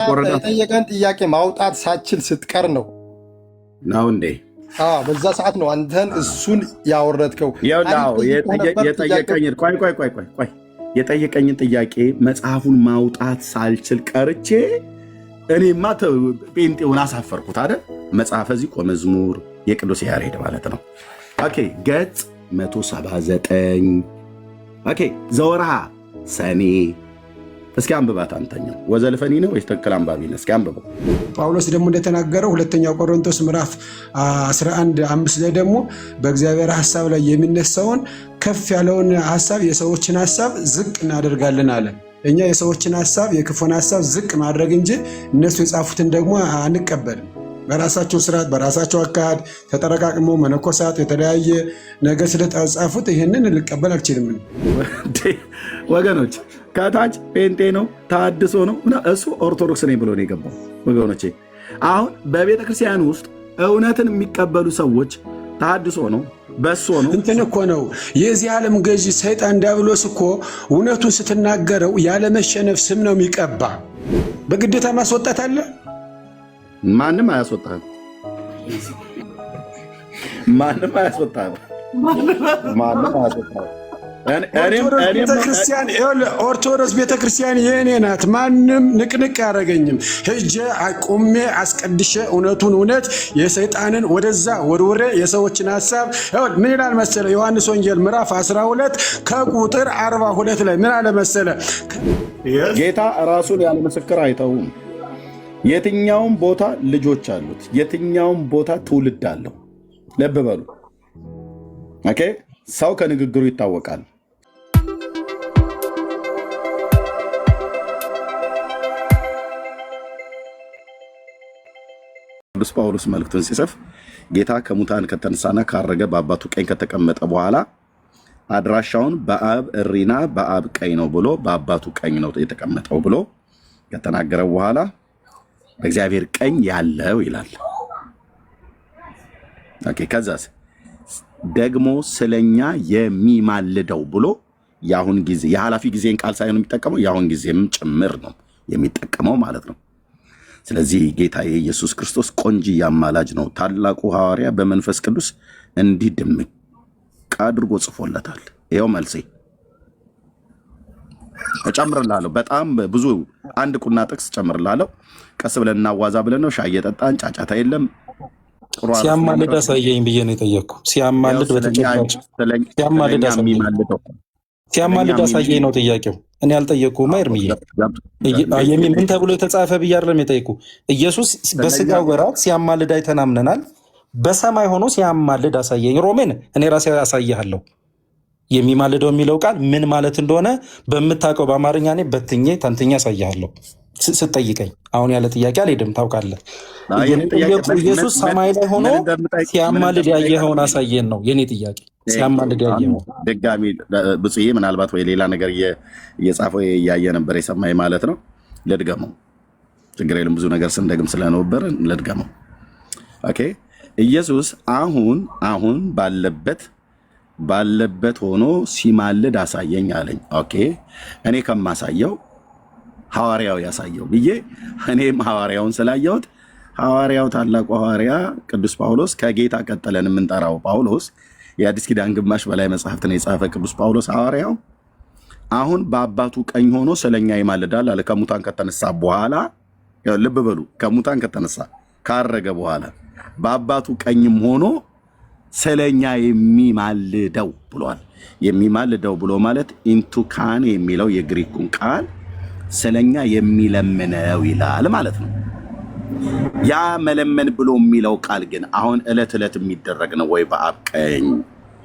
ወረዳ የጠየቀን ጥያቄ ማውጣት ሳችል ስትቀር ነው እንዴ? በዛ ሰዓት ነው አንተን እሱን ያወረድከው። የጠየቀኝን ጥያቄ መጽሐፉን ማውጣት ሳልችል ቀርቼ እኔማ ጴንጤውን አሳፈርኩት አይደል? መጽሐፈ ዚቆ መዝሙር የቅዱስ ያሬድ ማለት ነው። ኦኬ ገጽ 179 ኦኬ ዘወርሃ ሰኔ። እስኪ አንብባት አንተኛው ወዘልፈኒ ነው ወይስ ትክክል አንባቢ ነው? እስኪ አንብበው። ጳውሎስ ደግሞ እንደተናገረው ሁለተኛ ቆሮንቶስ ምዕራፍ 11:5 ላይ ደግሞ በእግዚአብሔር ሐሳብ ላይ የሚነሳውን ከፍ ያለውን ሐሳብ የሰዎችን ሐሳብ ዝቅ እናደርጋለን አለ። እኛ የሰዎችን ሐሳብ የክፉን ሐሳብ ዝቅ ማድረግ እንጂ እነሱ የጻፉትን ደግሞ አንቀበልም። በራሳቸው ስርዓት በራሳቸው አካሄድ ተጠረቃቅመው መነኮሳት የተለያየ ነገር ስለጻፉት ይህንን ልቀበል አልችልም። ወገኖች ከታች ጴንጤ ነው ታድሶ ነው እሱ ኦርቶዶክስ ነኝ ብሎ ነው የገባው። ወገኖቼ አሁን በቤተ ክርስቲያን ውስጥ እውነትን የሚቀበሉ ሰዎች ታድሶ ነው በሶ ነው እንትን እኮ ነው የዚህ ዓለም ገዢ ሰይጣን ዲያብሎስ እኮ እውነቱን ስትናገረው ያለመሸነፍ ስም ነው የሚቀባ። በግዴታ ማስወጣት አለ። ማንም አያስወጣም። ማንም አያስወጣም። ማንም አያስወጣም። ኦርቶዶክስ ቤተክርስቲያን የእኔ ናት። ማንም ንቅንቅ አያደርገኝም። ሄጄ አቁሜ አስቀድሼ እውነቱን እውነት የሰይጣንን ወደዛ ወርውሬ የሰዎችን ሐሳብ ምን ይላል መሰለ? ዮሐንስ ወንጌል ምዕራፍ 12 ከቁጥር 42 ላይ ምን አለ መሰለ? ጌታ ራሱን ያለ ምስክር አይተውም። የትኛውም ቦታ ልጆች አሉት። የትኛውም ቦታ ትውልድ አለው። ልብ በሉ። ኦኬ ሰው ከንግግሩ ይታወቃል። ቅዱስ ጳውሎስ መልእክቱን ሲጽፍ ጌታ ከሙታን ከተነሳና ካረገ በአባቱ ቀኝ ከተቀመጠ በኋላ አድራሻውን በአብ እሪና በአብ ቀኝ ነው ብሎ በአባቱ ቀኝ ነው የተቀመጠው ብሎ ከተናገረ በኋላ በእግዚአብሔር ቀኝ ያለው ይላል። ኦኬ ከዛስ ደግሞ ስለኛ የሚማልደው ብሎ የአሁን ጊዜ የኃላፊ ጊዜን ቃል ሳይሆን የሚጠቀመው የአሁን ጊዜም ጭምር ነው የሚጠቀመው ማለት ነው። ስለዚህ ጌታ የኢየሱስ ክርስቶስ ቆንጂያ አማላጅ ነው። ታላቁ ሐዋርያ በመንፈስ ቅዱስ እንዲህ ድምቅ አድርጎ ጽፎለታል። ይኸው መልሴ እጨምርልሃለሁ። በጣም ብዙ አንድ ቁና ጥቅስ እጨምርልሃለሁ። ቀስ ብለን እናዋዛ ብለን ነው። ሻይ እየጠጣን ጫጫታ የለም። ሲያማልድ አሳየኝ ብዬ ነው የጠየቅኩ። ሲያማልድ በተጨባጭ ሲያማልድ አሳየኝ ነው ጥያቄው። እኔ አልጠየቅኩማ። ኤርምዬ ምን ተብሎ የተጻፈ ብዬ አይደለም የጠየቁ። ኢየሱስ በስጋ ወራት ሲያማልድ አይተናምነናል። በሰማይ ሆኖ ሲያማልድ አሳየኝ። ሮሜን እኔ ራሴ አሳይሃለሁ። የሚማልደው የሚለው ቃል ምን ማለት እንደሆነ በምታውቀው በአማርኛ እኔ በትኜ ተንትኜ አሳይሃለሁ ስትጠይቀኝ። አሁን ያለ ጥያቄ አልሄድም። ታውቃለህ ኢየሱስ ሰማይ ላይ ሆኖ ሲያማልድ ያየኸውን አሳየን ነው የኔ ጥያቄ። ሲያማልድ ያየኸውን ድጋሚ ብፁዬ ምናልባት ወይ ሌላ ነገር እየጻፈው እያየ ነበር የሰማይ ማለት ነው። ልድገመው፣ ችግር የለም። ብዙ ነገር ስንደግም ስለነበር ልድገመው። ኦኬ ኢየሱስ አሁን ባለበት ሆኖ ሲማልድ አሳየኝ አለኝ። ኦኬ እኔ ከማሳየው ሐዋርያው ያሳየው ብዬ እኔም ሐዋርያውን ስላየሁት ሐዋርያው ታላቁ ሐዋርያ ቅዱስ ጳውሎስ ከጌታ ቀጠለን የምንጠራው ጳውሎስ የአዲስ ኪዳን ግማሽ በላይ መጽሐፍትን የጻፈ ቅዱስ ጳውሎስ ሐዋርያው አሁን በአባቱ ቀኝ ሆኖ ስለኛ ይማልዳል አለ። ከሙታን ከተነሳ በኋላ ልብ በሉ፣ ከሙታን ከተነሳ ካረገ በኋላ በአባቱ ቀኝም ሆኖ ስለኛ የሚማልደው ብሏል። የሚማልደው ብሎ ማለት ኢንቱካን የሚለው የግሪኩን ቃል ስለኛ የሚለምነው ይላል ማለት ነው። ያ መለመን ብሎ የሚለው ቃል ግን አሁን ዕለት ዕለት የሚደረግ ነው ወይ በአብ ቀኝ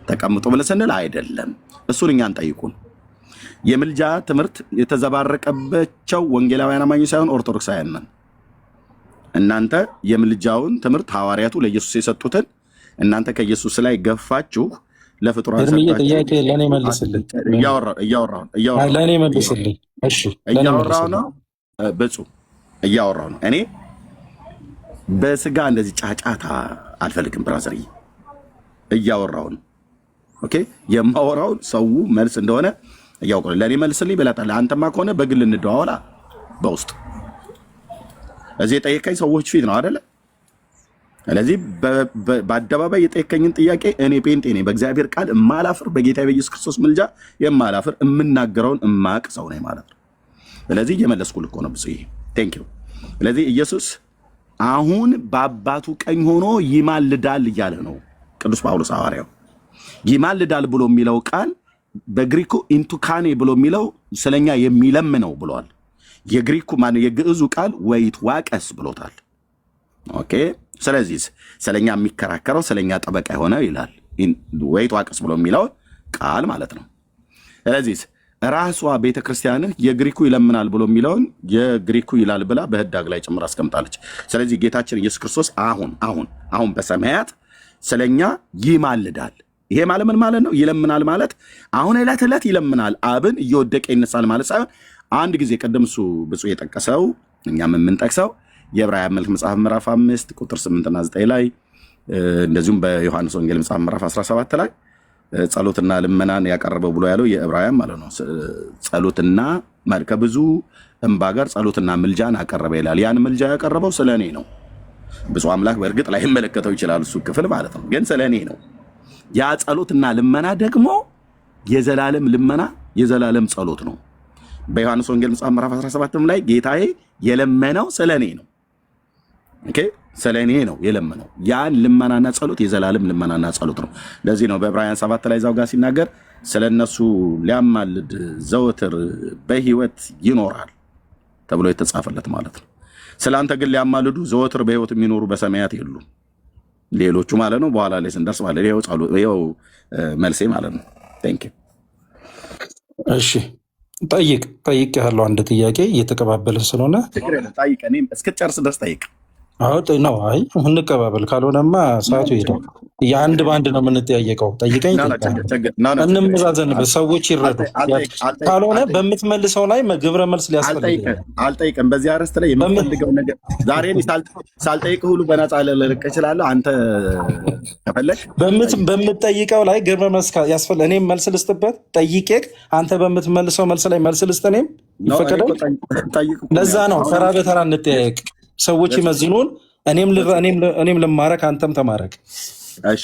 ተቀምጦ ብለን ስንል አይደለም። እሱን እኛን ጠይቁን። የምልጃ ትምህርት የተዘባረቀባቸው ወንጌላውያን አማኞች ሳይሆን ኦርቶዶክሳውያን ነን። እናንተ የምልጃውን ትምህርት ሐዋርያቱ ለኢየሱስ የሰጡትን እናንተ ከኢየሱስ ላይ ገፋችሁ ለፍጡራን ጥያቄ ለኔ መልስልኝ። ለኔ መልስልኝ። እሺ እያወራሁ ነው። ብፁዕ እያወራሁ ነው። እኔ በስጋ እንደዚህ ጫጫታ አልፈልግም ብራዘርዬ። እያወራሁ ነው። ኦኬ የማወራው ሰው መልስ እንደሆነ እያውቀው ለኔ መልስልኝ ብለጣለ። አንተማ ከሆነ በግል እንደዋወላ በውስጥ እዚህ የጠየቀኝ ሰዎች ፊት ነው አይደለ? ስለዚህ በአደባባይ የጠየቀኝን ጥያቄ እኔ ጴንጤ ነኝ፣ በእግዚአብሔር ቃል እማላፍር፣ በጌታ በኢየሱስ ክርስቶስ ምልጃ የማላፍር፣ የምናገረውን እማቅ ሰው ነኝ ማለት ነው። ስለዚህ እየመለስኩ ልኮ ነው ብፁዕ። ቴንክ ዩ። ስለዚህ ኢየሱስ አሁን በአባቱ ቀኝ ሆኖ ይማልዳል እያለ ነው ቅዱስ ጳውሎስ ሐዋርያው። ይማልዳል ብሎ የሚለው ቃል በግሪኩ ኢንቱካኔ ብሎ የሚለው ስለኛ የሚለምነው ብሏል። የግሪኩ የግዕዙ ቃል ወይትዋቀስ ብሎታል። ኦኬ። ስለዚህ ስለኛ የሚከራከረው ስለኛ ጠበቃ የሆነ ይላል ወይትዋቀስ ብሎ የሚለው ቃል ማለት ነው። ስለዚህ ራሷ ቤተክርስቲያንህ የግሪኩ ይለምናል ብሎ የሚለውን የግሪኩ ይላል ብላ በህዳግ ላይ ጭምር አስቀምጣለች። ስለዚህ ጌታችን ኢየሱስ ክርስቶስ አሁን በሰማያት ስለኛ ይማልዳል። ይሄ ማለት ምን ማለት ነው? ይለምናል ማለት አሁን ዕለት ዕለት ይለምናል፣ አብን እየወደቀ ይነሳል ማለት ሳይሆን አንድ ጊዜ ቅድም እሱ ብፁዕ የጠቀሰው እኛም የምንጠቅሰው የዕብራውያን መልእክት መጽሐፍ ምዕራፍ 5 ቁጥር 8 እና 9 ላይ እንደዚሁም በዮሐንስ ወንጌል መጽሐፍ ምዕራፍ 17 ላይ ጸሎትና ልመናን ያቀረበው ብሎ ያለው የዕብራውያን ማለት ነው። ጸሎትና ከብዙ እንባ ጋር ጸሎትና ምልጃን አቀረበ ይላል። ያን ምልጃ ያቀረበው ስለ እኔ ነው። ብፁዕ አምላክ በእርግጥ ላይ መለከተው ይችላል እሱ ክፍል ማለት ነው፣ ግን ስለ እኔ ነው። ያ ጸሎትና ልመና ደግሞ የዘላለም ልመና የዘላለም ጸሎት ነው። በዮሐንስ ወንጌል መጽሐፍ ምዕራፍ 17 ላይ ጌታዬ የለመነው ስለ እኔ ነው። ኦኬ፣ ስለ እኔ ነው የለመነው። ያን ልመናና ጸሎት የዘላለም ልመናና ጸሎት ነው። ለዚህ ነው በዕብራውያን 7 ላይ እዛው ጋር ሲናገር ስለ እነሱ ሊያማልድ ዘወትር በሕይወት ይኖራል ተብሎ የተጻፈለት ማለት ነው። ስለ አንተ ግን ሊያማልዱ ዘወትር በሕይወት የሚኖሩ በሰማያት የሉም ሌሎቹ ማለት ነው። በኋላ ላይ ስንደርስ ማለት ይኸው መልሴ ማለት ነው። ቴንክ ዩ። እሺ ጠይቅ ያለው አንድ ጥያቄ እየተቀባበልን ስለሆነ ጠይቅ። እኔም እስክጨርስ ድረስ ጠይቅ። ነው። አይ እንቀባበል፣ ካልሆነማ ሰዓቱ ይሄዳል። የአንድ በአንድ ነው የምንጠያየቀው። ጠይቀኝ፣ እንመዛዘንበት፣ ሰዎች ይረዱ። ካልሆነ በምትመልሰው ላይ ግብረ መልስ ሊያስፈልግ አልጠይቅም። በዚህ አርዕስት ላይ የምፈልገው ነገር ዛሬ ሳልጠይቅ ሁሉ በነፃ ልልቅ እችላለሁ። አንተ ከፈለግ በምትጠይቀው ላይ ግብረ መልስ ያስፈልግ። እኔም መልስ ልስጥበት ጠይቄ፣ አንተ በምትመልሰው መልስ ላይ መልስ ልስጥ። እኔም ይፈቀዳል። ለዛ ነው ተራ በተራ እንጠያየቅ። ሰዎች ይመዝኑን። እኔም ልማረክ፣ አንተም ተማረክ። እሺ፣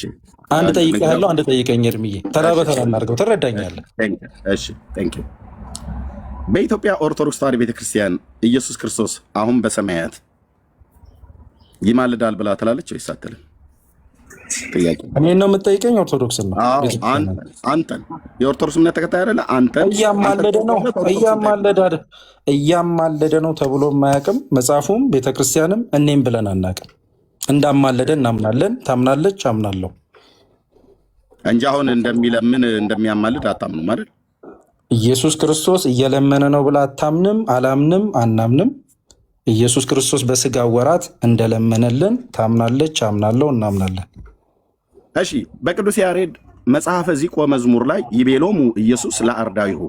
አንድ ጠይቅ ያለው አንድ ጠይቀኝ። እርምዬ ተራ በተራ እናድርገው፣ ትረዳኛለህ? እሺ፣ ቴንክ ዩ። በኢትዮጵያ ኦርቶዶክስ ተዋሕዶ ቤተክርስቲያን ኢየሱስ ክርስቶስ አሁን በሰማያት ይማልዳል ብላ ትላለች ወይስ አትልም? ጥያቄ እኔን ነው የምትጠይቀኝ? ኦርቶዶክስ ነው። አንተን የኦርቶዶክስ እምነት ተከታይ አይደለ? አንተን እያማለደ ነው ተብሎ የማያውቅም መጽሐፉም ቤተክርስቲያንም እኔም ብለን አናውቅም። እንዳማለደ እናምናለን። ታምናለች፣ አምናለሁ እንጂ አሁን እንደሚለምን እንደሚያማልድ አታምኑም አይደል? ኢየሱስ ክርስቶስ እየለመነ ነው ብላ አታምንም፣ አላምንም፣ አናምንም። ኢየሱስ ክርስቶስ በስጋ ወራት እንደለመነልን ታምናለች፣ አምናለሁ፣ እናምናለን። እሺ፣ በቅዱስ ያሬድ መጽሐፈ ዚቆ መዝሙር ላይ ይቤሎሙ ኢየሱስ ለአርዳኢሁ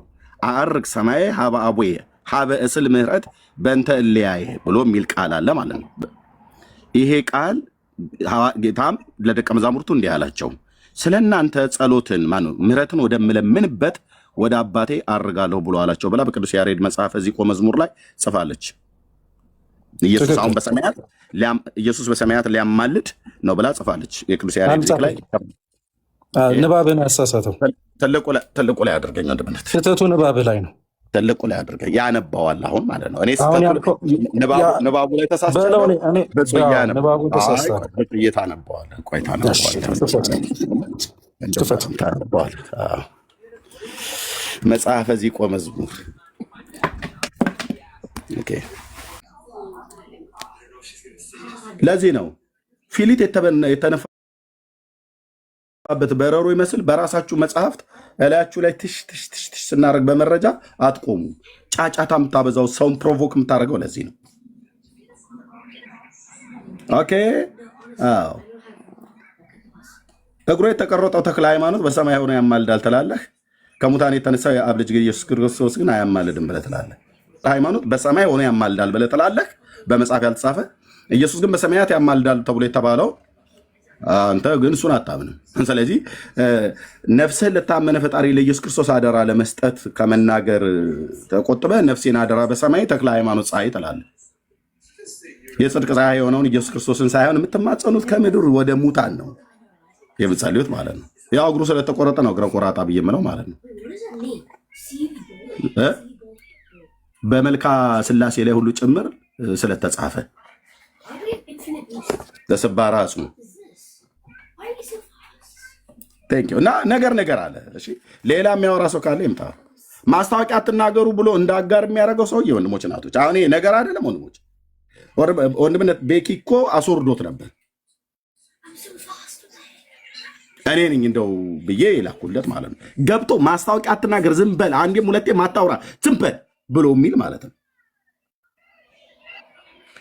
አዕርግ ሰማየ ሀበ አቡየ ሀበ እስል ምህረት በእንተ እልያየ ብሎ የሚል ቃል አለ ማለት ነው። ይሄ ቃል ጌታም ለደቀ መዛሙርቱ እንዲህ አላቸው፣ ስለ እናንተ ጸሎትን ምህረትን ወደምለምንበት ወደ አባቴ አርጋለሁ ብሎ አላቸው ብላ በቅዱስ ያሬድ መጽሐፈ ዚቆ መዝሙር ላይ ጽፋለች። ኢየሱስ አሁን በሰማያት ሊያማልድ ነው ብላ ጽፋለች። የቅዱስ ያሬድ ላይ ንባብን ያሳሳተው ትልቁ ላይ አድርገኝ ወንድምነት፣ ስህተቱ ንባብህ ላይ ነው። ትልቁ ላይ አድርገኝ ያነባዋል አሁን ማለት ነው። እኔ ንባቡ ላይ ተሳስቻለሁ። መጽሐፈ ዚቆ መዝሙር ለዚህ ነው ፊሊት የተነፋበት በረሮ ይመስል በራሳችሁ መጽሐፍት እላያችሁ ላይ ትሽ ትሽ ትሽ ትሽ ስናደርግ በመረጃ አትቆሙ። ጫጫታ የምታበዛው ሰውን ፕሮቮክ የምታደርገው ለዚህ ነው። ኦኬ። አዎ፣ እግሩ የተቀረጠው ተክለ ሃይማኖት በሰማይ ሆኖ ያማልዳል ትላለህ። ከሙታን የተነሳው የአብ ልጅ ኢየሱስ ክርስቶስ ግን አያማልድም ብለህ ትላለህ። ሃይማኖት በሰማይ ሆኖ ያማልዳል ብለህ ትላለህ፣ በመጽሐፍ ያልተጻፈ። ኢየሱስ ግን በሰማያት ያማልዳል ተብሎ የተባለው አንተ ግን እሱን አታምንም። ስለዚህ ነፍስህን ለታመነ ፈጣሪ ለኢየሱስ ክርስቶስ አደራ ለመስጠት ከመናገር ተቆጥበህ ነፍሴን አደራ በሰማይ ተክለ ሃይማኖት ፀሐይ ትላለህ። የጽድቅ ፀሐይ የሆነውን ኢየሱስ ክርስቶስን ሳይሆን የምትማጸኑት ከምድር ወደ ሙታን ነው የምትጸልዩት ማለት ነው። ያው እግሩ ስለተቆረጠ ነው እግረ ቆራጣ ብዬ የምለው ማለት ነው። በመልካ ስላሴ ላይ ሁሉ ጭምር ስለተጻፈ ለስባራ አጽሙ እና ነገር አለ። እሺ ሌላ የሚያወራ ሰው ካለ ይምጣ። ማስታወቂያ አትናገሩ ብሎ እንደ አጋር የሚያደርገው ሰውዬ ወንድሞች እናቶች፣ አሁን ይሄ ነገር አይደለም ወንድሞች። ወንድምነት ቤኪ እኮ አስወርዶት ነበር። እኔ ነኝ እንደው ብዬ ይላኩለት ማለት ነው። ገብቶ ማስታወቂያ አትናገር፣ ዝም በል፣ አንዴም ሁለቴ ማታውራ፣ ዝም በል ብሎ የሚል ማለት ነው።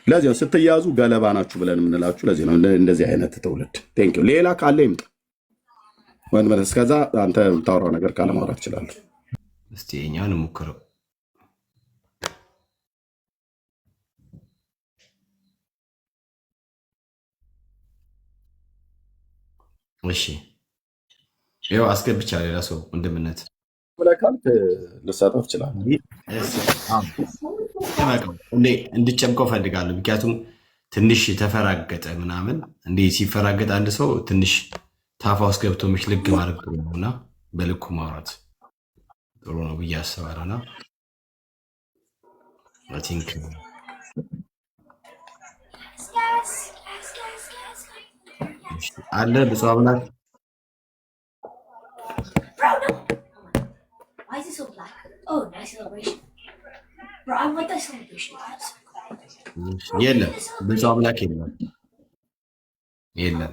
ለዚህ ስትያዙ ገለባ ናችሁ ብለን የምንላችሁ ለዚህ ነው። እንደዚህ አይነት ትውልድ ቴንኪው። ሌላ ካለ ይምጣ ወንድምነት። እስከዛ አንተ የምታወራው ነገር ካለ ማውራት ትችላለህ። እስቲ እኛን ሞክረው። እሺ ይኸው አስገብቻ ሌላ ሰው ወንድምነት ብለካልክ ልሳተፍ ይችላል። እንድጨምቀው ፈልጋለሁ። ምክንያቱም ትንሽ ተፈራገጠ ምናምን እንዲህ ሲፈራገጥ አንድ ሰው ትንሽ ታፋ ውስጥ ገብቶ ምሽልግ ማድረግ ጥሩ ነው እና በልኩ ማውራት ጥሩ ነው ብዬ አስባለሁና ቲንክ አለ ብፁዕ አምላክ የለም ብፁዕ አምላክ የለም።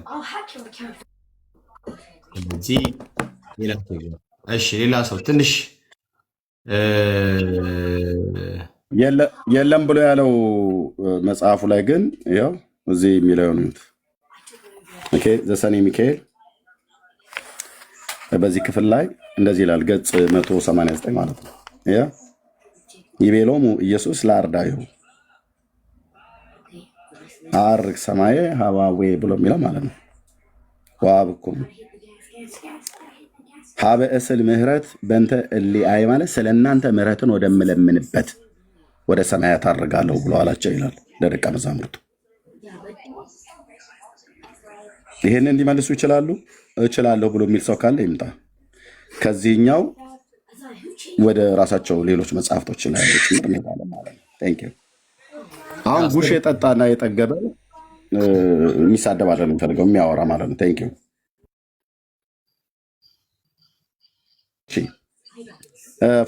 እዚህ ሌላ ሰው ትንሽ የለም ብሎ ያለው መጽሐፉ ላይ ግን ያው እዚህ የሚለው ነው። ኦኬ ዘሰኔ ሚካኤል በዚህ ክፍል ላይ እንደዚህ ይላል፣ ገጽ 189 ማለት ነው። ያ ይቤሎሙ ኢየሱስ ለአርዳዩ አርግ ሰማየ ሀባዌ ብሎ የሚለው ማለት ነው። ዋብኩም ሀበ እስል ምህረት በእንተ እሊአይ ማለት ስለ እናንተ ምህረትን ወደምለምንበት ወደ ሰማያት አድርጋለሁ ብሎ አላቸው ይላል ለደቀ መዛሙርቱ። ይሄን እንዲመልሱ ይችላሉ? እችላለሁ ብሎ የሚል ሰው ካለ ይምጣ። ከዚህኛው ወደ ራሳቸው ሌሎች መጽሐፍቶች ላይ ጭምር እንሄዳለን ማለት ነው። ቴንክ ዩ። አሁን ጉሽ የጠጣና የጠገበ የሚሳደብ አይደለም የሚፈልገው የሚያወራ ማለት ነው። ቴንክ ዩ።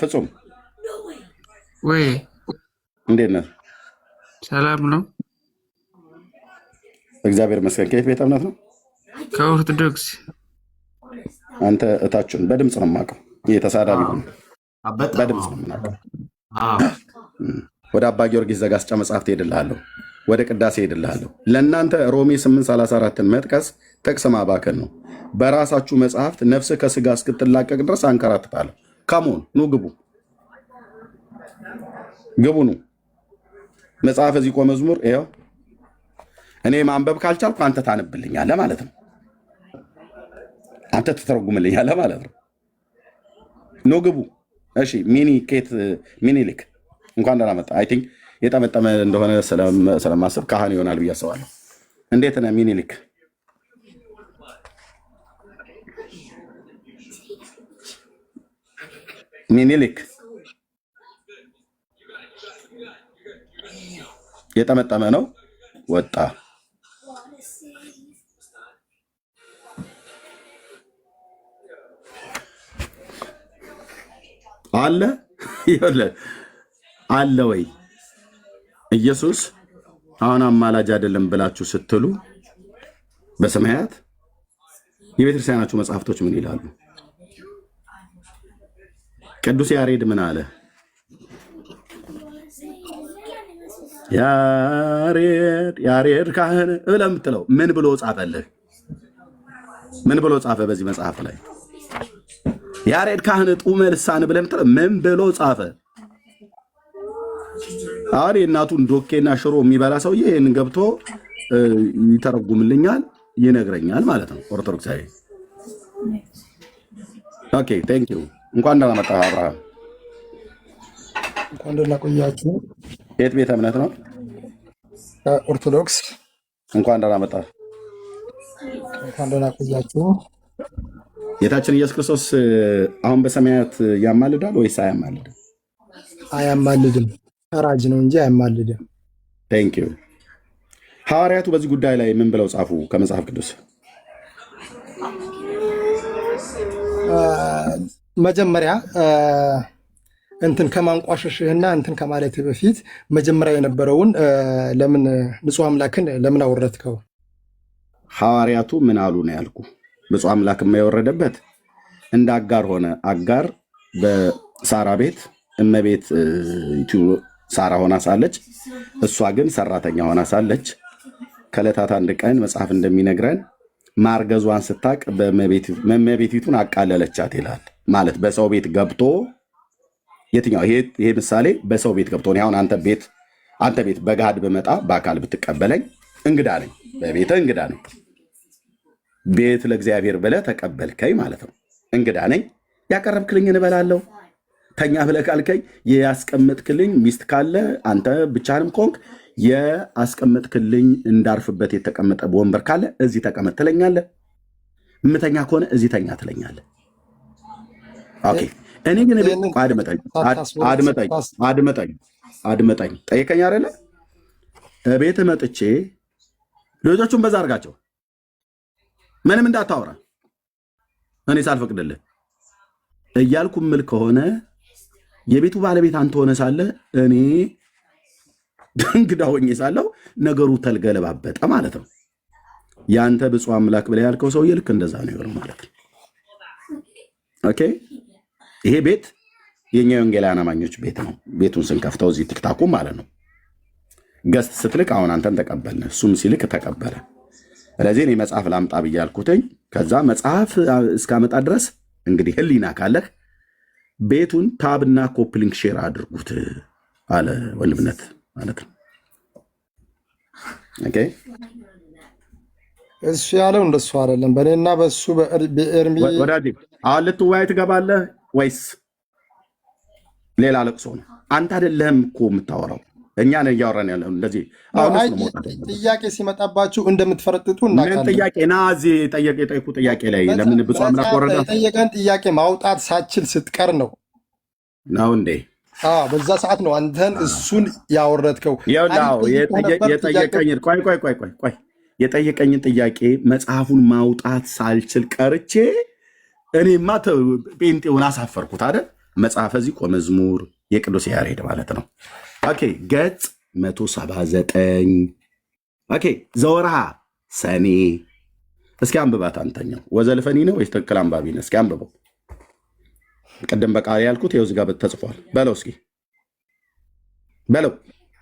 ፍጹም ወይ እንዴት ነህ? ሰላም ነው፣ እግዚአብሔር ይመስገን። ከየት ቤተ እምነት ነው? ከኦርቶዶክስ። አንተ እታችን በድምፅ ነው የማውቀው። ይሄ ተሳዳቢ ሆነ በድምፅ ነው የምናውቀው። ወደ አባ ጊዮርጊስ ዘጋስጫ መጽሐፍት ሄድልሃለሁ፣ ወደ ቅዳሴ ሄድልሃለሁ። ለእናንተ ሮሜ 8:34ን መጥቀስ ጥቅስ ማባከን ነው። በራሳችሁ መጽሐፍት ነፍስ ከስጋ እስክትላቀቅ ድረስ አንከራትታለሁ። ካሞን ኑ ግቡ ኑ። መጽሐፍ እዚህ ቆ መዝሙር ይኸው እኔ ማንበብ ካልቻልኩ አንተ ታነብልኛለህ ማለት ነው። አንተ ትተረጉምልኛለህ ማለት ነው። ኑ ግቡ። እሺ ሚኒሊክ እንኳን ደህና መጣ። አይ ቲንክ የጠመጠመ እንደሆነ ስለማስብ ካህን ይሆናል ብዬ አስባለሁ። እንዴት ነህ ሚኒሊክ? ሚኒሊክ የጠመጠመ ነው። ወጣ አለ አለ ወይ? ኢየሱስ አሁን አማላጅ አይደለም ብላችሁ ስትሉ በሰማያት የቤተክርስቲያናችሁ መጽሐፍቶች ምን ይላሉ? ቅዱስ ያሬድ ምን አለ? ያሬድ ካህን ብለህ የምትለው ምን ብሎ ጻፈልህ? ምን ብሎ ጻፈ? በዚህ መጽሐፍ ላይ ያሬድ ካህን ጡመ ልሳን ብለህ የምትለው ምን ብሎ ጻፈ? አሁን የእናቱን ዶኬና ሽሮ የሚበላ ሰውዬ ይህን ገብቶ ይተረጉምልኛል፣ ይነግረኛል ማለት ነው። ኦርቶዶክሳዊ። ኦኬ ቴንክ ዩ። እንኳን ደህና መጣህ አብርሃም። እንኳን ደህና ቆያችሁ። የት ቤተ እምነት ነው? ኦርቶዶክስ እንኳን ደህና መጣ። እንኳን ደህና ቆያችሁ። ጌታችን ኢየሱስ ክርስቶስ አሁን በሰማያት ያማልዳል ወይስ አያማልድም? አያማልድም። ፈራጅ ነው እንጂ አያማልድም። ቴንክ ዩ። ሐዋርያቱ በዚህ ጉዳይ ላይ ምን ብለው ጻፉ ከመጽሐፍ ቅዱስ? መጀመሪያ እንትን ከማንቋሸሽህና እንትን ከማለት በፊት መጀመሪያ የነበረውን ለምን ንጹሕ አምላክን ለምን አወረድከው? ሐዋርያቱ ምን አሉ ነው ያልኩ። ንጹሕ አምላክ የማይወረደበት እንደ አጋር ሆነ። አጋር በሳራ ቤት እመቤት ሳራ ሆና ሳለች፣ እሷ ግን ሰራተኛ ሆና ሳለች ከዕለታት አንድ ቀን መጽሐፍ እንደሚነግረን ማርገዟን ስታቅ በእመቤቲቱን አቃለለቻት ይላል። ማለት በሰው ቤት ገብቶ የትኛው ይሄ ምሳሌ በሰው ቤት ገብቶ አሁን አንተ ቤት በገሃድ በመጣ በአካል ብትቀበለኝ እንግዳ ነኝ፣ በቤተ እንግዳ ነኝ። ቤት ለእግዚአብሔር ብለህ ተቀበልከኝ ማለት ነው። እንግዳ ነኝ፣ ያቀረብክልኝ እንበላለሁ። ተኛ ብለህ ካልከኝ ያስቀመጥክልኝ ሚስት ካለ አንተ ብቻህንም ከሆንክ የአስቀመጥክልኝ እንዳርፍበት የተቀመጠ ወንበር ካለ እዚህ ተቀመጥ ትለኛለህ። እምተኛ ከሆነ እዚህ ተኛ ትለኛለህ። ኦኬ። እኔ ግን አድመጠኝ ጠይቀኝ አይደለ? ቤት መጥቼ ልጆቹን በዛ አድርጋቸው ምንም እንዳታወራ እኔ ሳልፈቅድልህ እያልኩ ምል ከሆነ የቤቱ ባለቤት አንተ ሆነ ሳለ እኔ እንግዳ ሆኜ ሳለሁ ነገሩ ተልገለባበጠ ማለት ነው። ያንተ ብፁዕ አምላክ ብለህ ያልከው ሰውዬ ልክ እንደዛ ነው የሆነው ማለት ነው። ኦኬ። ይሄ ቤት የኛ የወንጌላውያን አማኞች ቤት ነው። ቤቱን ስንከፍተው እዚህ ቲክታኩ ማለት ነው። ገስት ስትልክ አሁን አንተን ተቀበልን፣ እሱም ሲልክ ተቀበለ። ስለዚህ እኔ መጽሐፍ ላምጣ ብዬ አልኩትኝ። ከዛ መጽሐፍ እስካመጣ ድረስ እንግዲህ ህሊና ካለህ ቤቱን ታብና ኮፕሊንክ ሼር አድርጉት አለ ወልብነት ማለት ነው። ኦኬ። እሱ ያለው እንደሱ አይደለም። በእኔና በሱ በኤርሚ ወዳጅ አሁን ልትወያይ ትገባለህ ወይስ ሌላ ለቅሶ ነው? አንተ አይደለህም እኮ የምታወራው፣ እኛ ነን እያወራን ያለው። እንደዚህ ጥያቄ ሲመጣባችሁ እንደምትፈረጥጡ እናውቃለን። ምን ጥያቄ ና እዚህ የጠየቁ ጥያቄ ላይ ለምን ብፁዕ አምላክ ወረደ? የጠየቀን ጥያቄ ማውጣት ሳችል ስትቀር ነው እንዴ? በዛ ሰዓት ነው አንተን እሱን ያወረድከው። የጠየቀኝን ጥያቄ መጽሐፉን ማውጣት ሳልችል ቀርቼ እኔማ ጴንጤውን አሳፈርኩት አይደል? መጽሐፈ ዚቆ መዝሙር የቅዱስ ያሬድ ማለት ነው። ኦኬ። ገጽ 179 ኦኬ። ዘወርሃ ሰኔ። እስኪ አንብባት አንተኛው። ወዘልፈኒ ነው ወይስ ትክክል አንባቢ ነው? እስኪ አንብበው። ቅድም በቃል ያልኩት ይኸው እዚህ ጋር ተጽፏል። በለው እስኪ በለው።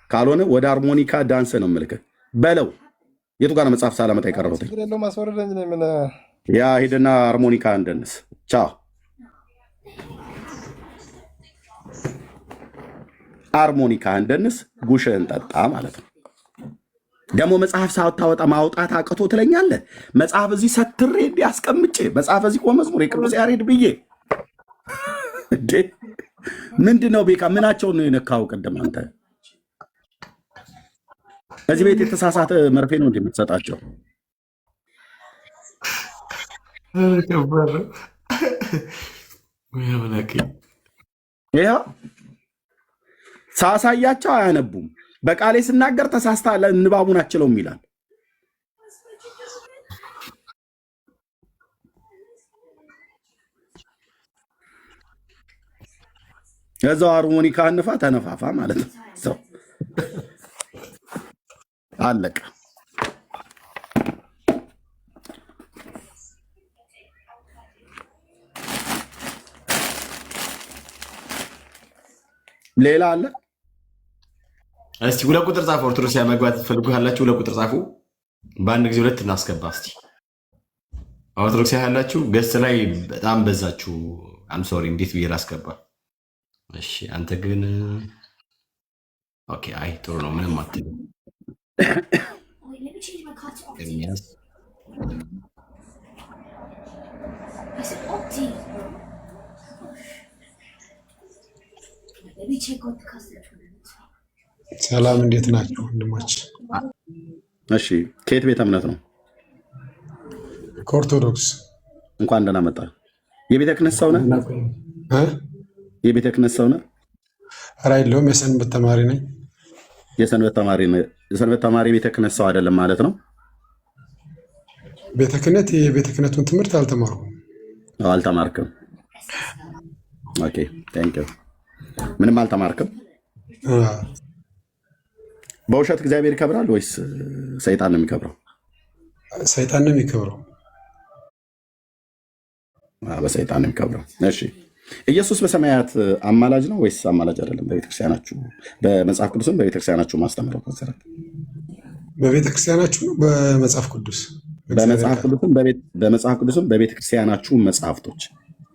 ካልሆነ ወደ ሃርሞኒካ ዳንስ ነው የምልክህ። በለው። የቱ ጋር ነው መጽሐፍ ሳላመጣ የቀረሁት? ያ ሂድና ሃርሞኒካ እንደንስ። ቻው። ሃርሞኒካ እንደንስ፣ ጉሽህን ጠጣ ማለት ነው። ደግሞ መጽሐፍ ሳታወጣ ማውጣት አቅቶ ትለኛለህ። መጽሐፍ እዚህ ሰትሬ እንዲያስቀምጬ መጽሐፍ እዚህ ቆ መዝሙር የቅዱስ ያሬድ ብዬ እንዴ! ምንድነው ቤካ? ምናቸውን ነው የነካው? ቅድም አንተ እዚህ ቤት የተሳሳተ መርፌ ነው እንደምትሰጣቸው። ይኸው ሳሳያቸው አያነቡም። በቃሌ ስናገር ተሳስታ ንባቡን አችለውም ይላል። እዛው ሃርሞኒካ እንፋ ተነፋፋ ማለት ነው። ሰው አለቀ። ሌላ አለ? እስቲ 2 ቁጥር ጻፉ። ኦርቶዶክስ መግባት ትፈልጉ ያላችሁ 2 ቁጥር ጻፉ። በአንድ ጊዜ 2 እናስገባ። እስቲ ኦርቶዶክስ ያላችሁ ገስት ላይ በጣም በዛችሁ። አም ሶሪ እንዴት ብዬ ላስገባ? እሺ አንተ ግን ኦኬ። አይ ጥሩ ነው። ምንም አትልም። ኤርሚያስ ሰላም፣ እንዴት ናቸው ወንድሞች? እሺ ከየት ቤተ እምነት ነው? ከኦርቶዶክስ። እንኳን ደህና መጣ። የቤተ ክህነት ሰው ነህ? የቤተ ክህነት ሰው ነህ? ኧረ አይደለሁም፣ የሰንበት ተማሪ ነኝ። የሰንበት ተማሪ ነህ? የሰንበት ተማሪ ቤተ ክህነት ሰው አይደለም ማለት ነው? ቤተ ክህነት የቤተ ክህነቱን ትምህርት አልተማርኩም። አልተማርክም? ኦኬ ቴንክ ዩ። ምንም አልተማርክም? በውሸት እግዚአብሔር ይከብራል ወይስ ሰይጣን ነው የሚከብረው? ሰይጣን ነው የሚከብረው። በሰይጣን ነው የሚከብረው። እሺ ኢየሱስ በሰማያት አማላጅ ነው ወይስ አማላጅ አይደለም? በቤተክርስቲያናችሁ በመጽሐፍ ቅዱስም በቤተክርስቲያናችሁ ማስተምረው መሰረት በቤተክርስቲያናችሁ ነው በመጽሐፍ ቅዱስ በመጽሐፍ ቅዱስም በቤተክርስቲያናችሁ መጽሐፍቶች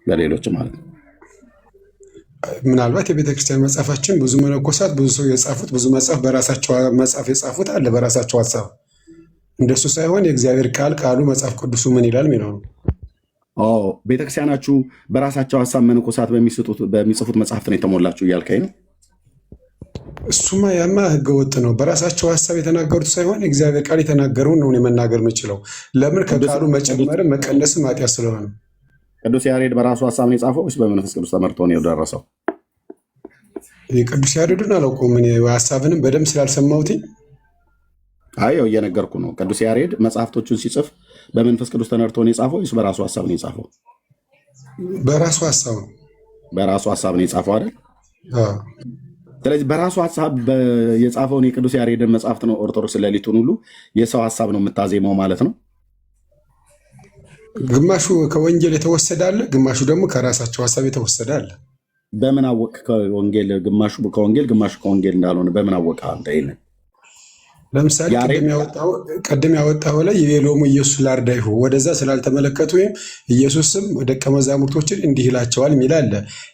በሌሎች ማለት ነው። ምናልባት የቤተክርስቲያን መጽሐፋችን ብዙ መነኮሳት ብዙ ሰው የጻፉት ብዙ መጽሐፍ በራሳቸው መጽሐፍ የጻፉት አለ በራሳቸው ሀሳብ። እንደሱ ሳይሆን የእግዚአብሔር ቃሉ መጽሐፍ ቅዱሱ ምን ይላል የሚለው ነው። ቤተክርስቲያናችሁ በራሳቸው ሀሳብ መነኮሳት በሚጽፉት መጽሐፍት ነው የተሞላችሁ እያልከኝ ነው? እሱማ ያማ ህገወጥ ነው። በራሳቸው ሀሳብ የተናገሩት ሳይሆን የእግዚአብሔር ቃል የተናገረውን ነው መናገር የምችለው። ለምን? ከቃሉ መጨመርም መቀነስም ኃጢአት ስለሆነ። ቅዱስ ያሬድ በራሱ ሀሳብ ነው የጻፈው ወይስ በመንፈስ ቅዱስ ተመርቶ ነው የደረሰው? ቅዱስ ያሬድን አላውቀውም ሀሳብንም በደንብ ስላልሰማሁት። አየው እየነገርኩ ነው። ቅዱስ ያሬድ መጽሐፍቶቹን ሲጽፍ በመንፈስ ቅዱስ ተነርቶ ነው የጻፈው ወይስ በራሱ ሀሳብ ነው የጻፈው? በራሱ ሀሳብ ነው። በራሱ ሀሳብ ነው የጻፈው አይደል? ስለዚህ በራሱ ሀሳብ የጻፈውን የቅዱስ ያሬድን መጽሐፍት ነው ኦርቶዶክስ ሌሊቱን ሁሉ የሰው ሀሳብ ነው የምታዜመው ማለት ነው። ግማሹ ከወንጌል የተወሰደ አለ፣ ግማሹ ደግሞ ከራሳቸው ሀሳብ የተወሰደ አለ። በምን አወቅ? ከወንጌል ግማሹ ከወንጌል ግማሹ ከወንጌል እንዳልሆነ በምን አወቅ አንተ? ይሄንን ለምሳሌ ቅድም ያወጣው ላይ የሎሙ ኢየሱስ ላርዳይሁ ወደዛ ስላልተመለከቱ ወይም ኢየሱስም ደቀ መዛሙርቶችን እንዲህ ይላቸዋል የሚል አለ።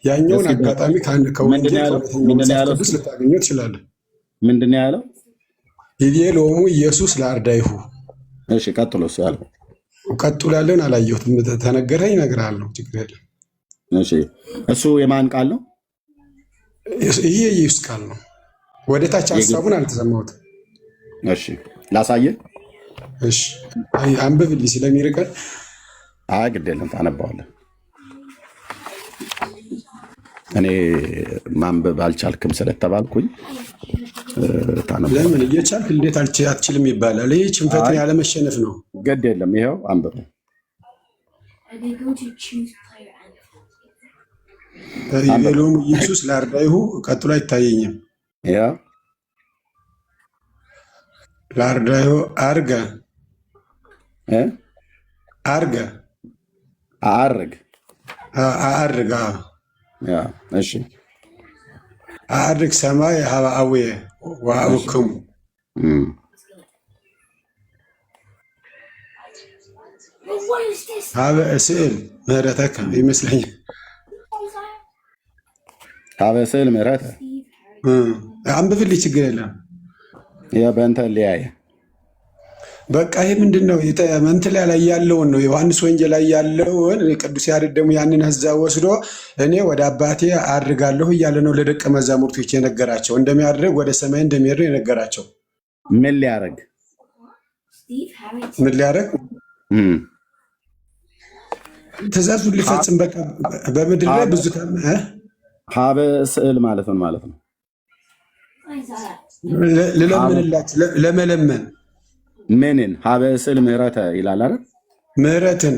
ያኛውን አጋጣሚ ከወንጌል ከመጽሐፍ ቅዱስ ልታገኘው ትችላለህ። ምንድን ነው ያለው? የሎሙ ኢየሱስ ላርዳይሁ። እሺ ቀጥሎ ያለው ቀጥሎ ያለውን አላየሁትም። ተነገረኝ እነግርሃለሁ፣ ችግር የለም። እሺ እሱ የማን ቃል ነው? ይሄ የኢየሱስ ቃል ነው። ወደ ታች ሀሳቡን አልተሰማሁትም። እሺ ላሳየህ። እሺ አንብብልኝ ስለሚርቀን። አይ ግድ የለም ታነባዋለህ። እኔ ማንበብ አልቻልክም ስለተባልኩኝ ታነባዋለህ። ለምን እየቻልክ እንዴት አትችልም ይባላል? ይህ ችንፈትን ያለመሸነፍ ነው። ግድ የለም ይኸው አንብብ። የሎሙ ኢየሱስ ላርዳይሁ ቀጥሎ አይታየኝም። ላርዳይሁ አርገ እሺ አርግ ሰማይ ሀብአዊ ወአብክሙ ሀበ ስዕል ምህረተከ ይመስለኛል። ሀበ ስዕል ምህረተ አንብብልኝ፣ ችግር የለም። በእንተ ሊያየ በቃ ይህ ምንድን ነው? እንትን ላይ ያለውን ነው ዮሐንስ ወንጌል ላይ ያለውን። ቅዱስ ያሬድ ደግሞ ያንን ህዛ ወስዶ እኔ ወደ አባቴ አድርጋለሁ እያለ ነው ለደቀ መዛሙርቶች የነገራቸው። እንደሚያደርግ ወደ ሰማይ እንደሚሄድ ነው የነገራቸው። ምን ሊያደርግ ትእዛዙን ሊፈጽም በቃ በምድር ላይ ብዙ ሀበ ስዕል ማለት ነው ማለት ነው። ልለምንላችሁ ለመለመን ምንን ሀበ ስዕል ምህረተ ይላል አይደል? ምህረትን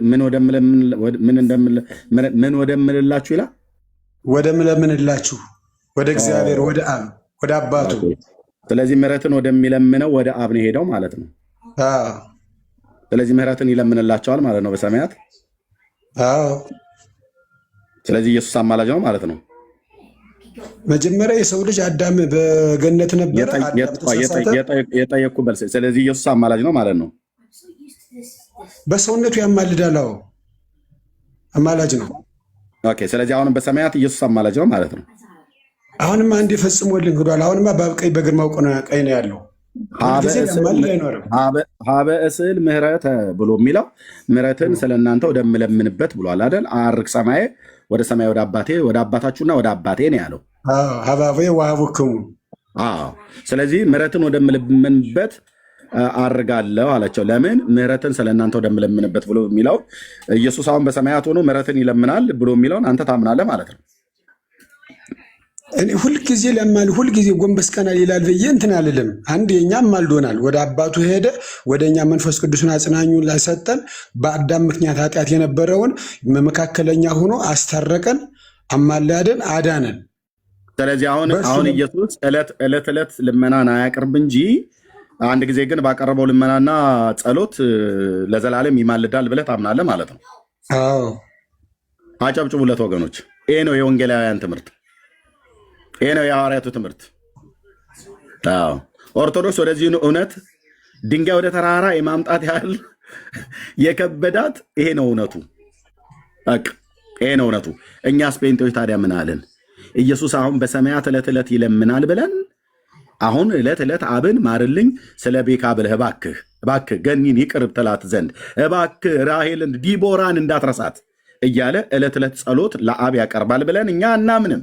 ምን ወደምልላችሁ ይላል። ወደ ምለምንላችሁ ወደ እግዚአብሔር ወደ አብ ወደ አባቱ። ስለዚህ ምህረትን ወደሚለምነው ወደ አብ ነው ሄደው ማለት ነው። ስለዚህ ምህረትን ይለምንላቸዋል ማለት ነው በሰማያት። ስለዚህ ኢየሱስ አማላጅ ነው ማለት ነው። መጀመሪያ የሰው ልጅ አዳም በገነት ነበረ። የጠየቅኩ በል። ስለዚህ ኢየሱስ አማላጅ ነው ማለት ነው። በሰውነቱ ያማልዳል። አማላጅ ነው። ኦኬ። ስለዚህ አሁንም በሰማያት ኢየሱስ አማላጅ ነው ማለት ነው። አሁንማ አንዴ ፈጽሞልን ሄዷል። አሁንማ በአብ ቀኝ በግርማው ቀኝ ነው ያለው። ሀበ እስዕል ምህረተ ብሎ የሚለው ምህረትን ስለእናንተ ወደምለምንበት ብሏል አይደል? አርግ ሰማዬ ወደ ሰማይ ወደ አባቴ ወደ አባታችሁና ወደ አባቴ ነው ያለው። ሀባቤ ወሀቡክሙ አዎ። ስለዚህ ምሕረትን ወደምለምንበት አድርጋለሁ አላቸው። ለምን ምሕረትን ስለ እናንተ ወደምለምንበት ብሎ የሚለው ኢየሱስ አሁን በሰማያት ሆኖ ምሕረትን ይለምናል ብሎ የሚለውን አንተ ታምናለህ ማለት ነው። እኔ ሁልጊዜ ለማል ሁልጊዜ ጎንበስ ቀና ይላል ብዬ እንትን አልልም። አንድ የኛም ማልዶናል፣ ወደ አባቱ ሄደ፣ ወደ እኛ መንፈስ ቅዱስን አጽናኙን ላሰጠን፣ በአዳም ምክንያት ኃጢአት የነበረውን መካከለኛ ሆኖ አስታረቀን፣ አማላደን፣ አዳነን። ስለዚህ አሁን ኢየሱስ ዕለት ልመናን አያቅርብ እንጂ አንድ ጊዜ ግን ባቀረበው ልመናና ጸሎት ለዘላለም ይማልዳል ብለህ ታምናለህ ማለት ነው። አዎ፣ አጨብጭቡለት ወገኖች። ይሄ ነው የወንጌላውያን ትምህርት፣ ይሄ ነው የሐዋርያቱ ትምህርት። አዎ፣ ኦርቶዶክስ ወደዚህ እውነት ድንጋይ ወደ ተራራ የማምጣት ያህል የከበዳት ይሄ ነው እውነቱ። በቃ ይሄ ነው እውነቱ። እኛስ ጴንጤዎች ታዲያ ምን አለን? ኢየሱስ አሁን በሰማያት ዕለት ይለምናል ብለን አሁን ዕለት አብን ማርልኝ ስለ ቤካ ብለህ እባክህ ገኒን ይቅር ትላት ዘንድ እባክህ ራሄልን ዲቦራን እንዳትረሳት እያለ ዕለት ጸሎት ለአብ ያቀርባል ብለን እኛ አናምንም።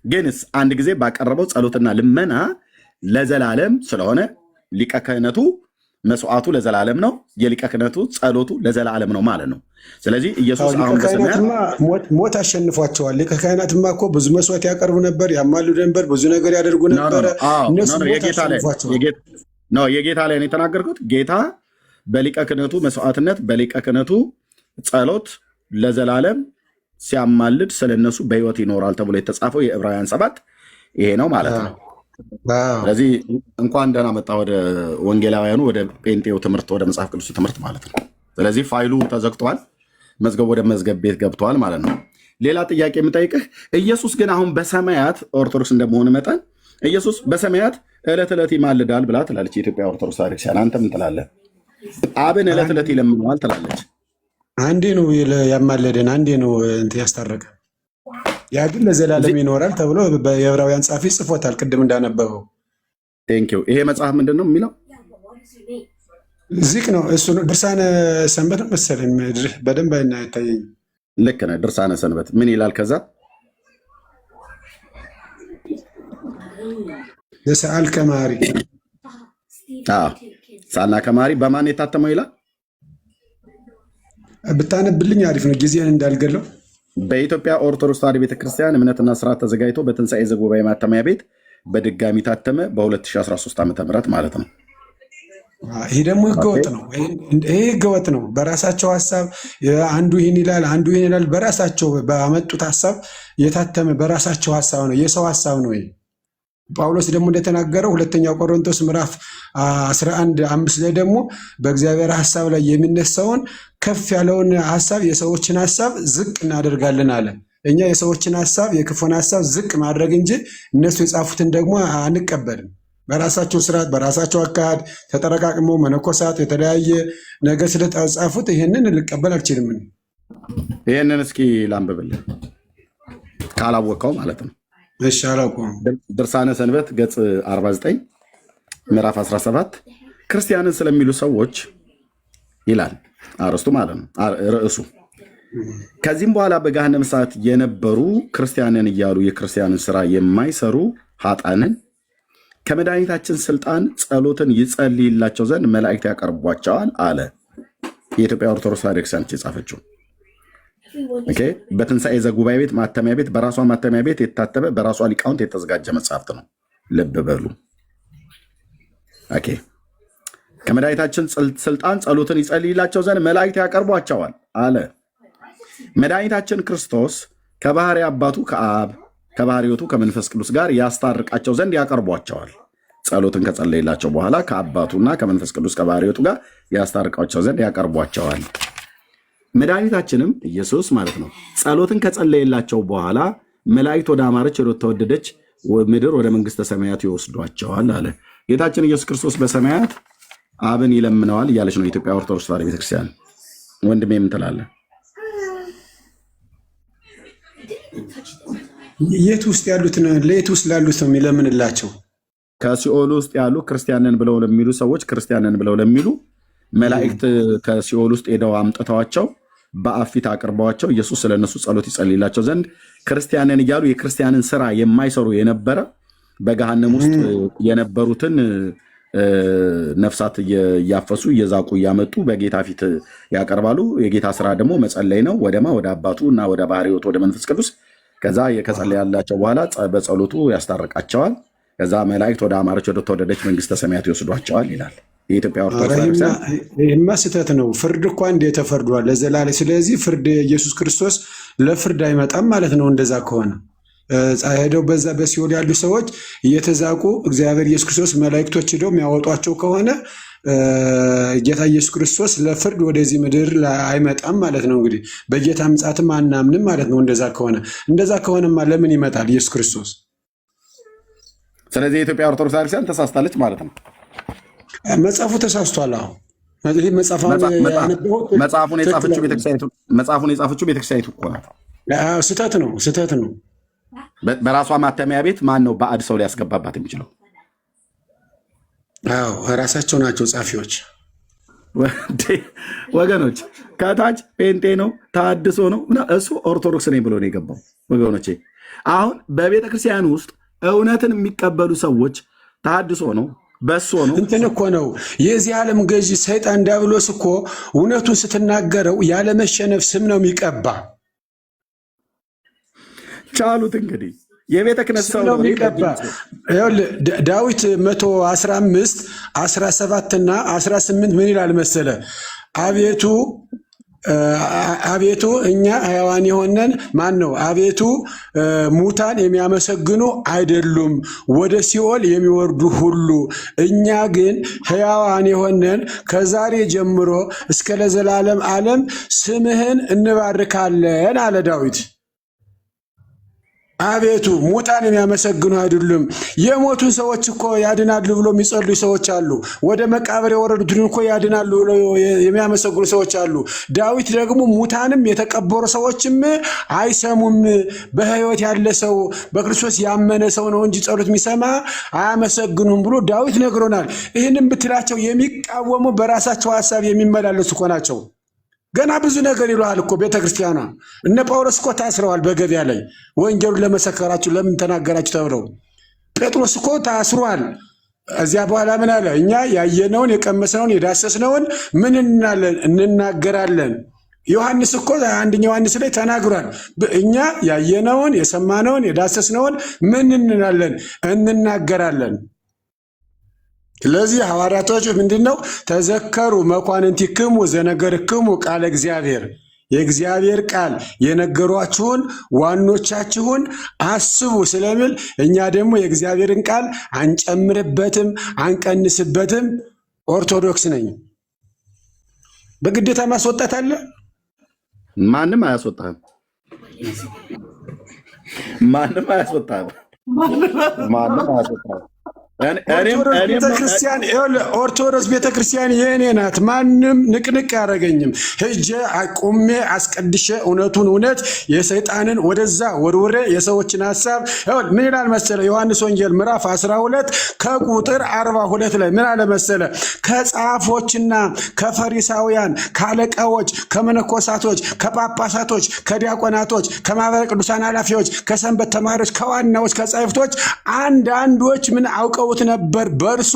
ግንስ አንድ ጊዜ ባቀረበው ጸሎትና ልመና ለዘላለም ስለሆነ ሊቀ ክህነቱ መስዋዕቱ ለዘላለም ነው፣ የሊቀ ክህነቱ ጸሎቱ ለዘላለም ነው ማለት ነው። ስለዚህ ኢየሱስ አሁን ሞት አሸንፏቸዋል። ሊቀ ካህናትማ እኮ ብዙ መስዋዕት ያቀርቡ ነበር፣ ያማልዱ ነበር፣ ብዙ ነገር ያደርጉ ነበረ። የጌታ ላይ ነው የተናገርኩት። ጌታ በሊቀ ክህነቱ መስዋዕትነት፣ በሊቀ ክህነቱ ጸሎት ለዘላለም ሲያማልድ ስለነሱ በሕይወት ይኖራል ተብሎ የተጻፈው የዕብራውያን 7 ይሄ ነው ማለት ነው። ስለዚህ እንኳን ደህና መጣ ወደ ወንጌላውያኑ፣ ወደ ጴንጤው ትምህርት፣ ወደ መጽሐፍ ቅዱስ ትምህርት ማለት ነው። ስለዚህ ፋይሉ ተዘግቷል፣ መዝገቡ ወደ መዝገብ ቤት ገብተዋል ማለት ነው። ሌላ ጥያቄ የምጠይቅህ ኢየሱስ ግን አሁን በሰማያት ኦርቶዶክስ እንደመሆን መጠን ኢየሱስ በሰማያት ዕለት ይማልዳል ብላ ትላለች የኢትዮጵያ ኦርቶዶክስ ቤተክርስቲያን። አንተ ምን ትላለህ? አብን ዕለት ይለምነዋል ትላለች። አንዴ ነው ያማለደን፣ አንዴ ነው ያስታረቀ። ያ ግን ለዘላለም ይኖራል ተብሎ የዕብራውያን ጸሐፊ ጽፎታል፣ ቅድም እንዳነበበው። ቴንኪው። ይሄ መጽሐፍ ምንድን ነው የሚለው? ዚቅ ነው እሱ ነው። ድርሳነ ሰንበት ነው መሰለኝ፣ በደንብ አይታየኝም። ልክ ነህ። ድርሳነ ሰንበት ምን ይላል? ከዛ የሰአል ከማሪ ሳልና ከማሪ በማን የታተመው ይላል? ብታነብልኝ አሪፍ ነው፣ ጊዜን እንዳልገለው። በኢትዮጵያ ኦርቶዶክስ ተዋሕዶ ቤተክርስቲያን እምነትና ስርዓት ተዘጋጅቶ በትንሣኤ ዘጉባኤ ማተሚያ ቤት በድጋሚ ታተመ በ2013 ዓ ም ማለት ነው። ይሄ ደግሞ ህገወጥ ነው። ይሄ ህገወጥ ነው። በራሳቸው ሀሳብ አንዱ ይህን ይላል፣ አንዱ ይህን ይላል። በራሳቸው ባመጡት ሀሳብ የታተመ በራሳቸው ሀሳብ ነው፣ የሰው ሀሳብ ነው። ይሄ ጳውሎስ ደግሞ እንደተናገረው ሁለተኛ ቆሮንቶስ ምዕራፍ 11:5 ላይ ደግሞ በእግዚአብሔር ሀሳብ ላይ የሚነሳውን ከፍ ያለውን ሀሳብ የሰዎችን ሀሳብ ዝቅ እናደርጋለን አለ። እኛ የሰዎችን ሀሳብ የክፉን ሀሳብ ዝቅ ማድረግ እንጂ እነሱ የጻፉትን ደግሞ አንቀበልም። በራሳቸው ስርዓት በራሳቸው አካሄድ ተጠረቃቅመው መነኮሳት የተለያየ ነገር ስለጻፉት ይህንን ልቀበል አልችልም። ይህንን እስኪ ላንብብልህ ካላወቀው ማለት ነው። እሺ፣ አላውቀውም። ድርሳነ ሰንበት ገጽ 49 ምዕራፍ 17 ክርስቲያንን ስለሚሉ ሰዎች ይላል አርስቱ ማለት ነው ርዕሱ። ከዚህም በኋላ በገሃነመ እሳት የነበሩ ክርስቲያንን እያሉ የክርስቲያንን ስራ የማይሰሩ ኃጥአንን ከመድኃኒታችን ስልጣን ጸሎትን ይጸልይላቸው ዘንድ መላእክት ያቀርቧቸዋል አለ። የኢትዮጵያ ኦርቶዶክስ ተዋሕዶ ቤተክርስቲያን የጻፈችው በትንሣኤ ዘጉባኤ ቤት ማተሚያ ቤት፣ በራሷ ማተሚያ ቤት የታተመ በራሷ ሊቃውንት የተዘጋጀ መጽሐፍት ነው። ልብ በሉ። ከመድኃኒታችን ስልጣን ጸሎትን ይጸልይላቸው ዘንድ መላእክት ያቀርቧቸዋል አለ። መድኃኒታችን ክርስቶስ ከባህሪ አባቱ ከአብ ከባህሪ ሕይወቱ ከመንፈስ ቅዱስ ጋር ያስታርቃቸው ዘንድ ያቀርቧቸዋል። ጸሎትን ከጸለይላቸው በኋላ ከአባቱና ከመንፈስ ቅዱስ ከባህሪ ሕይወቱ ጋር ያስታርቃቸው ዘንድ ያቀርቧቸዋል። መድኃኒታችንም ኢየሱስ ማለት ነው ጸሎትን ከጸለየላቸው በኋላ መላእክት ወደ አማረች ወደ ተወደደች ምድር ወደ መንግስተ ሰማያት ይወስዷቸዋል አለ። ጌታችን ኢየሱስ ክርስቶስ በሰማያት አብን ይለምነዋል እያለች ነው የኢትዮጵያ ኦርቶዶክስ ተዋሕዶ ቤተክርስቲያን። ወንድሜ ምን ትላለህ? የት ውስጥ ያሉትን ለየት ውስጥ ላሉት ነው የሚለምንላቸው? ከሲኦል ውስጥ ያሉ ክርስቲያንን ብለው ለሚሉ ሰዎች ክርስቲያንን ብለው ለሚሉ መላእክት ከሲኦል ውስጥ ሄደው አምጥተዋቸው በአብ ፊት አቅርበዋቸው ኢየሱስ ስለነሱ ጸሎት ይጸልይላቸው ዘንድ ክርስቲያንን እያሉ የክርስቲያንን ስራ የማይሰሩ የነበረ በገሃነም ውስጥ የነበሩትን ነፍሳት እያፈሱ እየዛቁ እያመጡ በጌታ ፊት ያቀርባሉ። የጌታ ስራ ደግሞ መጸለይ ነው። ወደ አባቱ እና ወደ ባህርይ ወደ መንፈስ ቅዱስ። ከዛ ከጸለያላቸው በኋላ በጸሎቱ ያስታርቃቸዋል። ከዛ መላእክት ወደ አማረች ወደ ተወደደች መንግስተ ሰማያት ይወስዷቸዋል ይላል የኢትዮጵያ ኦርቶዶክስ ቤተክርስቲያን። ይህማ ስህተት ነው። ፍርድ እኳ እንደ ተፈርዷል ለዘላለም። ስለዚህ ፍርድ ኢየሱስ ክርስቶስ ለፍርድ አይመጣም ማለት ነው። እንደዛ ከሆነ ሄደው በዛ በሲኦል ያሉ ሰዎች እየተዛቁ እግዚአብሔር ኢየሱስ ክርስቶስ መላእክቶች ሄደው የሚያወጧቸው ከሆነ ጌታ ኢየሱስ ክርስቶስ ለፍርድ ወደዚህ ምድር አይመጣም ማለት ነው። እንግዲህ በጌታ ምጽአትም አናምንም ማለት ነው። እንደዛ ከሆነማ ለምን ይመጣል ኢየሱስ ክርስቶስ? ስለዚህ የኢትዮጵያ ኦርቶዶክስ ቤተክርስቲያን ተሳስታለች ማለት ነው። መጽሐፉ ተሳስቷል። አሁን ይህ መጽሐፉን የጻፈችው ቤተክርስቲያኒቱ እኮ ናት። ስህተት ነው። በራሷ ማተሚያ ቤት ማን ነው ባዕድ ሰው ሊያስገባባት የሚችለው? አዎ ራሳቸው ናቸው ጻፊዎች። ወገኖች ከታች ጴንጤ ነው ተሐድሶ ነው እሱ ኦርቶዶክስ ነኝ ብሎ ነው የገባው። ወገኖቼ አሁን በቤተክርስቲያን ውስጥ እውነትን የሚቀበሉ ሰዎች ተሐድሶ ነው በሶ ነው እንትን እኮ ነው የዚህ ዓለም ገዢ ሰይጣን ዲያብሎስ እኮ እውነቱን ስትናገረው ያለመሸነፍ ስም ነው የሚቀባ። ቻሉት እንግዲህ የቤተ ክህነት ሰው ነው የሚቀባ። ዳዊት 115 17 እና 18 ምን ይላል መሰለ? አቤቱ እኛ ሕያዋን የሆነን ማን ነው? አቤቱ ሙታን የሚያመሰግኑ አይደሉም ወደ ሲኦል የሚወርዱ ሁሉ፣ እኛ ግን ሕያዋን የሆነን ከዛሬ ጀምሮ እስከ ለዘላለም ዓለም ስምህን እንባርካለን አለ ዳዊት። አቤቱ ሙታን የሚያመሰግኑ አይደሉም። የሞቱን ሰዎች እኮ ያድናሉ ብሎ የሚጸልዩ ሰዎች አሉ። ወደ መቃብር የወረዱትን እኮ ያድናሉ ብሎ የሚያመሰግኑ ሰዎች አሉ። ዳዊት ደግሞ ሙታንም የተቀበሩ ሰዎችም አይሰሙም፣ በሕይወት ያለ ሰው በክርስቶስ ያመነ ሰው ነው እንጂ ጸሎት የሚሰማ አያመሰግኑም ብሎ ዳዊት ነግሮናል። ይህንም ብትላቸው የሚቃወሙ በራሳቸው ሀሳብ የሚመላለሱ እኮ ናቸው። ገና ብዙ ነገር ይለዋል እኮ ቤተክርስቲያኗ። እነ ጳውሎስ እኮ ታስረዋል በገበያ ላይ ወንጌሉን ለመሰከራችሁ ለምን ተናገራችሁ ተብለው። ጴጥሮስ እኮ ታስሯል። እዚያ በኋላ ምን አለ? እኛ ያየነውን የቀመስነውን የዳሰስነውን ምን እንናገራለን። ዮሐንስ እኮ አንደኛ ዮሐንስ ላይ ተናግሯል። እኛ ያየነውን የሰማነውን የዳሰስነውን ምን እንላለን? እንናገራለን። ስለዚህ ሐዋርያቶች ምንድነው? ተዘከሩ መኳንንቲክሙ ዘነገርክሙ ቃለ እግዚአብሔር፣ የእግዚአብሔር ቃል የነገሯችሁን ዋኖቻችሁን አስቡ ስለሚል እኛ ደግሞ የእግዚአብሔርን ቃል አንጨምርበትም አንቀንስበትም። ኦርቶዶክስ ነኝ። በግዴታ ማስወጣት አለ? ማንም አያስወጣም። ማንም አያስወጣም። ኦርቶዶክስ ቤተክርስቲያን የእኔ ናት። ማንም ንቅንቅ ያደረገኝም ሄጄ ቁሜ አስቀድሼ እውነቱን እውነት የሰይጣንን ወደዛ ወርውሬ የሰዎችን ሀሳብ ምን ይላል መሰለ? ዮሐንስ ወንጌል ምዕራፍ 12 ከቁጥር 42 ላይ ምን አለ መሰለ? ከጻፎችና ከፈሪሳውያን ከአለቃዎች ከመነኮሳቶች ከጳጳሳቶች ከዲያቆናቶች ከማህበረ ቅዱሳን ኃላፊዎች ከሰንበት ተማሪዎች ከዋናዎች ከጻይፍቶች አንዳንዶች ምን አውቀው ነበር፣ በእርሱ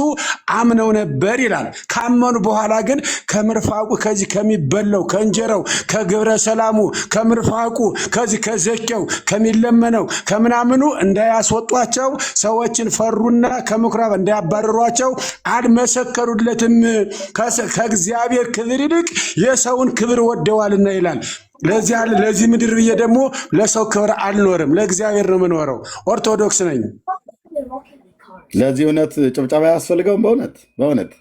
አምነው ነበር ይላል። ካመኑ በኋላ ግን ከምርፋቁ ከዚህ ከሚበላው ከእንጀራው ከግብረ ሰላሙ ከምርፋቁ ከዚህ ከዘኬው ከሚለመነው ከምናምኑ እንዳያስወጧቸው ሰዎችን ፈሩና ከምኩራብ እንዳያባረሯቸው አልመሰከሩለትም። ከእግዚአብሔር ክብር ይልቅ የሰውን ክብር ወደዋልና ይላል። ለዚህ ምድር ብዬ ደግሞ ለሰው ክብር አልኖርም፣ ለእግዚአብሔር ነው የምኖረው። ኦርቶዶክስ ነኝ። ለዚህ እውነት ጭብጨባ ያስፈልገውም። በእውነት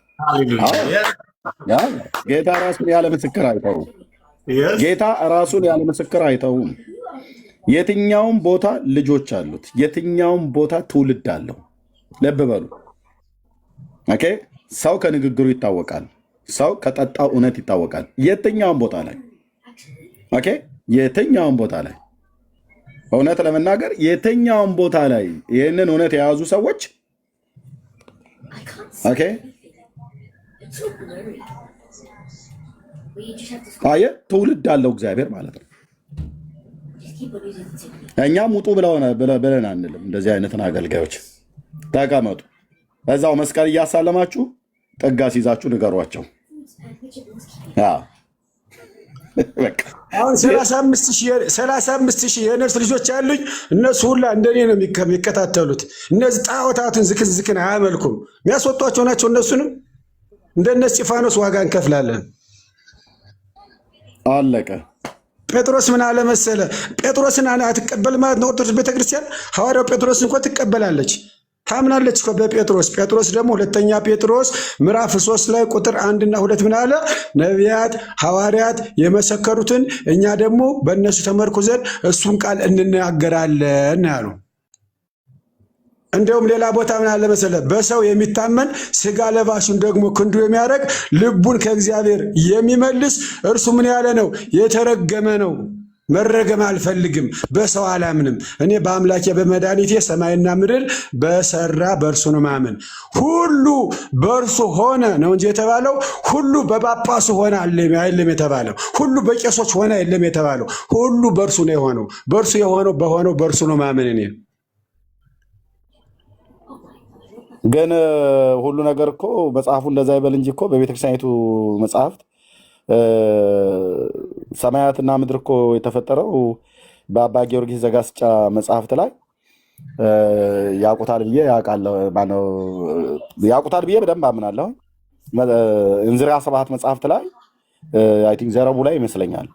ጌታ ራሱን ያለ ምስክር አይተውም። ጌታ ራሱን ያለ ምስክር አይተውም። የትኛውም ቦታ ልጆች አሉት። የትኛውም ቦታ ትውልድ አለው። ልብ በሉ። ኦኬ። ሰው ከንግግሩ ይታወቃል። ሰው ከጠጣው እውነት ይታወቃል። የትኛውም ቦታ ላይ ኦኬ። የትኛውም ቦታ ላይ እውነት ለመናገር የትኛውም ቦታ ላይ ይህንን እውነት የያዙ ሰዎች ኦኬ አየ ትውልድ አለው እግዚአብሔር ማለት ነው። እኛም ውጡ ብለን አንልም። እንደዚህ አይነትን አገልጋዮች ተቀመጡ። እዛው መስቀል እያሳለማችሁ ጥጋ ሲይዛችሁ ንገሯቸው። አሁን 35,000 የነፍስ ልጆች ያሉኝ እነሱ ሁላ እንደኔ ነው የሚከታተሉት። እነዚህ ጣዖታትን ዝክዝክን አያመልኩም። የሚያስወጧቸው ናቸው። እነሱንም እንደነ እስጢፋኖስ ዋጋ እንከፍላለን። አለቀ። ጴጥሮስ ምን አለ መሰለ? ጴጥሮስን አትቀበል ማለት ነው ኦርቶዶክስ ቤተክርስቲያን። ሐዋርያው ጴጥሮስ እንኳን ትቀበላለች፣ ታምናለች እኮ በጴጥሮስ። ጴጥሮስ ደግሞ ሁለተኛ ጴጥሮስ ምዕራፍ 3 ላይ ቁጥር 1 እና 2 ምን አለ? ነቢያት ሐዋርያት የመሰከሩትን እኛ ደግሞ በእነሱ ተመርኩዘን እሱን ቃል እንናገራለን ያሉ። እንደውም ሌላ ቦታ ምን አለ መሰለ? በሰው የሚታመን ስጋ ለባሹን ደግሞ ክንዱ የሚያደርግ ልቡን ከእግዚአብሔር የሚመልስ እርሱ ምን ያለ ነው? የተረገመ ነው። መረገም አልፈልግም፣ በሰው አላምንም። እኔ በአምላኬ በመድኃኒቴ ሰማይና ምድር በሰራ በእርሱ ነው ማመን። ሁሉ በእርሱ ሆነ ነው እንጂ የተባለው ሁሉ በጳጳሱ ሆነ አይደለም የተባለው። ሁሉ በቄሶች ሆነ አይደለም የተባለው። ሁሉ በእርሱ ነው የሆነው። በእርሱ የሆነው በሆነው በእርሱ ነው ማመን። እኔ ግን ሁሉ ነገር እኮ መጽሐፉ እንደዛ ይበል እንጂ እኮ በቤተክርስቲያኒቱ መጽሐፍት ሰማያትና ምድር እኮ የተፈጠረው በአባ ጊዮርጊስ ዘጋስጫ መጽሐፍት ላይ ያውቁታል ብዬ በደንብ አምናለሁ። እንዝራ 7 መጽሐፍት ላይ አይ ቲንክ ዘረቡ ላይ ይመስለኛል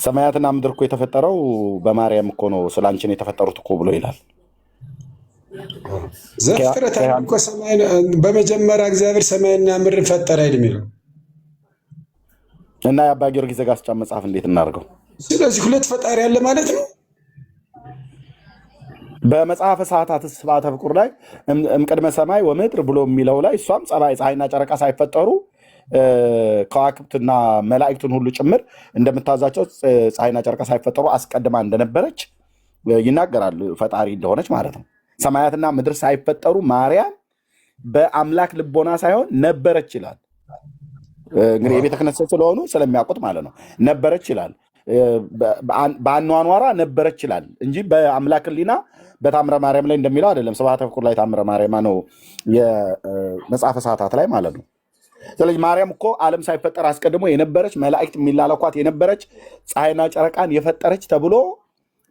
ሰማያትና ምድር እኮ የተፈጠረው በማርያም እኮ ነው፣ ስላንቺን የተፈጠሩት እኮ ብሎ ይላል። ዘፍጥረት እኮ በመጀመሪያ እግዚአብሔር ሰማይና ምድርን ፈጠረ አይደል የሚለው እና የአባ ጊዮርጊስ ዘጋስጫ መጽሐፍ እንዴት እናደርገው? ስለዚህ ሁለት ፈጣሪ ያለ ማለት ነው። በመጽሐፈ ሰዓታት ስብዓተ ፍቁር ላይ እምቅድመ ሰማይ ወምድር ብሎ የሚለው ላይ እሷም ፀሐይና ጨረቃ ሳይፈጠሩ ከዋክብትና መላእክቱን ሁሉ ጭምር እንደምታዛቸው ፀሐይና ጨረቃ ሳይፈጠሩ አስቀድማ እንደነበረች ይናገራል። ፈጣሪ እንደሆነች ማለት ነው። ሰማያትና ምድር ሳይፈጠሩ ማርያም በአምላክ ልቦና ሳይሆን ነበረች ይላል። እንግዲህ የቤተ ክህነት ስለሆኑ ስለሚያውቁት ማለት ነው። ነበረች ይላል። በአኗኗራ ነበረች ይላል እንጂ በአምላክ ሕሊና በታምረ ማርያም ላይ እንደሚለው አይደለም። ስብሐተ ፍቁር ላይ ታምረ ማርያም ነው የመጽሐፈ ሰዓታት ላይ ማለት ነው። ስለዚህ ማርያም እኮ ዓለም ሳይፈጠር አስቀድሞ የነበረች መላእክት የሚላለኳት የነበረች ፀሐይና ጨረቃን የፈጠረች ተብሎ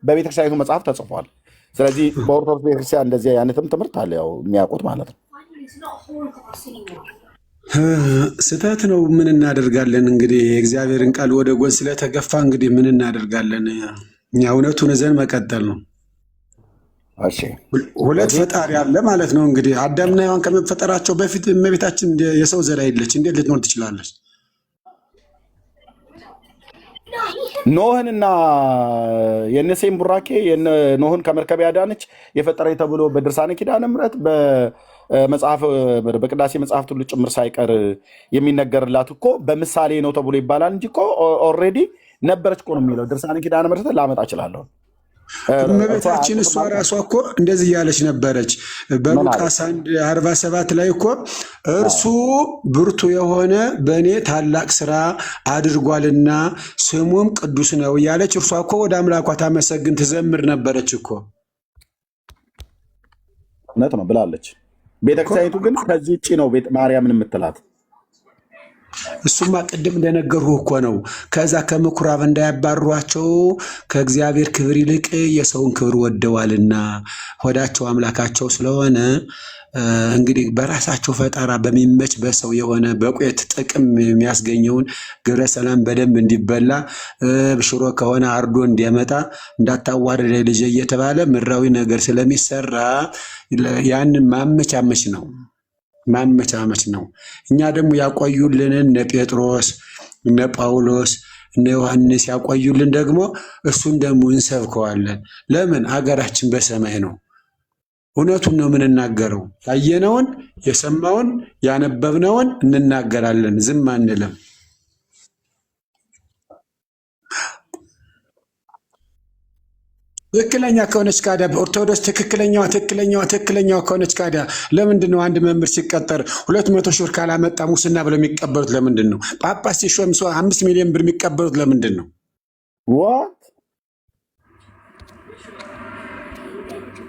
በቤተክርስቲያኒቱ መጽሐፍ ተጽፏል። ስለዚህ በኦርቶዶክስ ቤተክርስቲያን እንደዚህ አይነትም ትምህርት አለ፣ ያው የሚያውቁት ማለት ነው። ስህተት ነው። ምን እናደርጋለን እንግዲህ የእግዚአብሔርን ቃል ወደ ጎን ስለተገፋ እንግዲህ ምን እናደርጋለን? እኛ እውነቱን ይዘን መቀጠል ነው። ሁለት ፈጣሪ አለ ማለት ነው። እንግዲህ አዳምና ሔዋን ከመፈጠራቸው በፊት እመቤታችን የሰው ዘር አይደለች። እንዴት ልትኖር ትችላለች? ኖህንና የነሴም ቡራኬ ኖህን ከመርከብ ያዳነች የፈጠረች ተብሎ በድርሳነ ኪዳነ ምሕረት በቅዳሴ መጽሐፍት ሁሉ ጭምር ሳይቀር የሚነገርላት እኮ በምሳሌ ነው ተብሎ ይባላል እንጂ እኮ ኦልሬዲ ነበረች እኮ ነው የሚለው። ድርሳነ ኪዳነ ምሕረት ላመጣ እችላለሁ። እመቤታችን እሷ ራሷ እኮ እንደዚህ እያለች ነበረች። በሉቃስ 1:47 ላይ እኮ እርሱ ብርቱ የሆነ በእኔ ታላቅ ስራ አድርጓልና ስሙም ቅዱስ ነው እያለች እርሷ እኮ ወደ አምላኳ ታመሰግን ትዘምር ነበረች እኮ። እውነት ነው ብላለች። ቤተክርስቲያኒቱ ግን ከዚህ ውጭ ነው ማርያምን የምትላት። እሱማ ቅድም እንደነገርሁ እኮ ነው። ከዛ ከምኩራብ እንዳያባሯቸው ከእግዚአብሔር ክብር ይልቅ የሰውን ክብር ወደዋልና ሆዳቸው አምላካቸው ስለሆነ እንግዲህ በራሳቸው ፈጠራ በሚመች በሰው የሆነ በቁየት ጥቅም የሚያስገኘውን ግብረ ሰላም በደንብ እንዲበላ ሽሮ ከሆነ አርዶ እንዲያመጣ እንዳታዋርደ ልጅ እየተባለ ምድራዊ ነገር ስለሚሰራ ያንን ማመቻመች ነው። እኛ ደግሞ ያቆዩልንን እነ ጴጥሮስ እነ ጳውሎስ እነ ዮሐንስ ያቆዩልን ደግሞ እሱን ደግሞ እንሰብከዋለን። ለምን? አገራችን በሰማይ ነው። እውነቱን ነው የምንናገረው። ያየነውን የሰማውን ያነበብነውን እንናገራለን፣ ዝም አንልም። ትክክለኛ ከሆነች ካዲያ በኦርቶዶክስ ትክክለኛዋ ከሆነች ካዲያ ለምንድን ነው አንድ መምህር ሲቀጠር 200 ሺህ ብር ካላመጣ ሙስና ብለው የሚቀበሉት? ለምንድን ነው ጳጳስ ሲሾም 5 ሚሊዮን ብር የሚቀበሉት? ለምንድን ነው?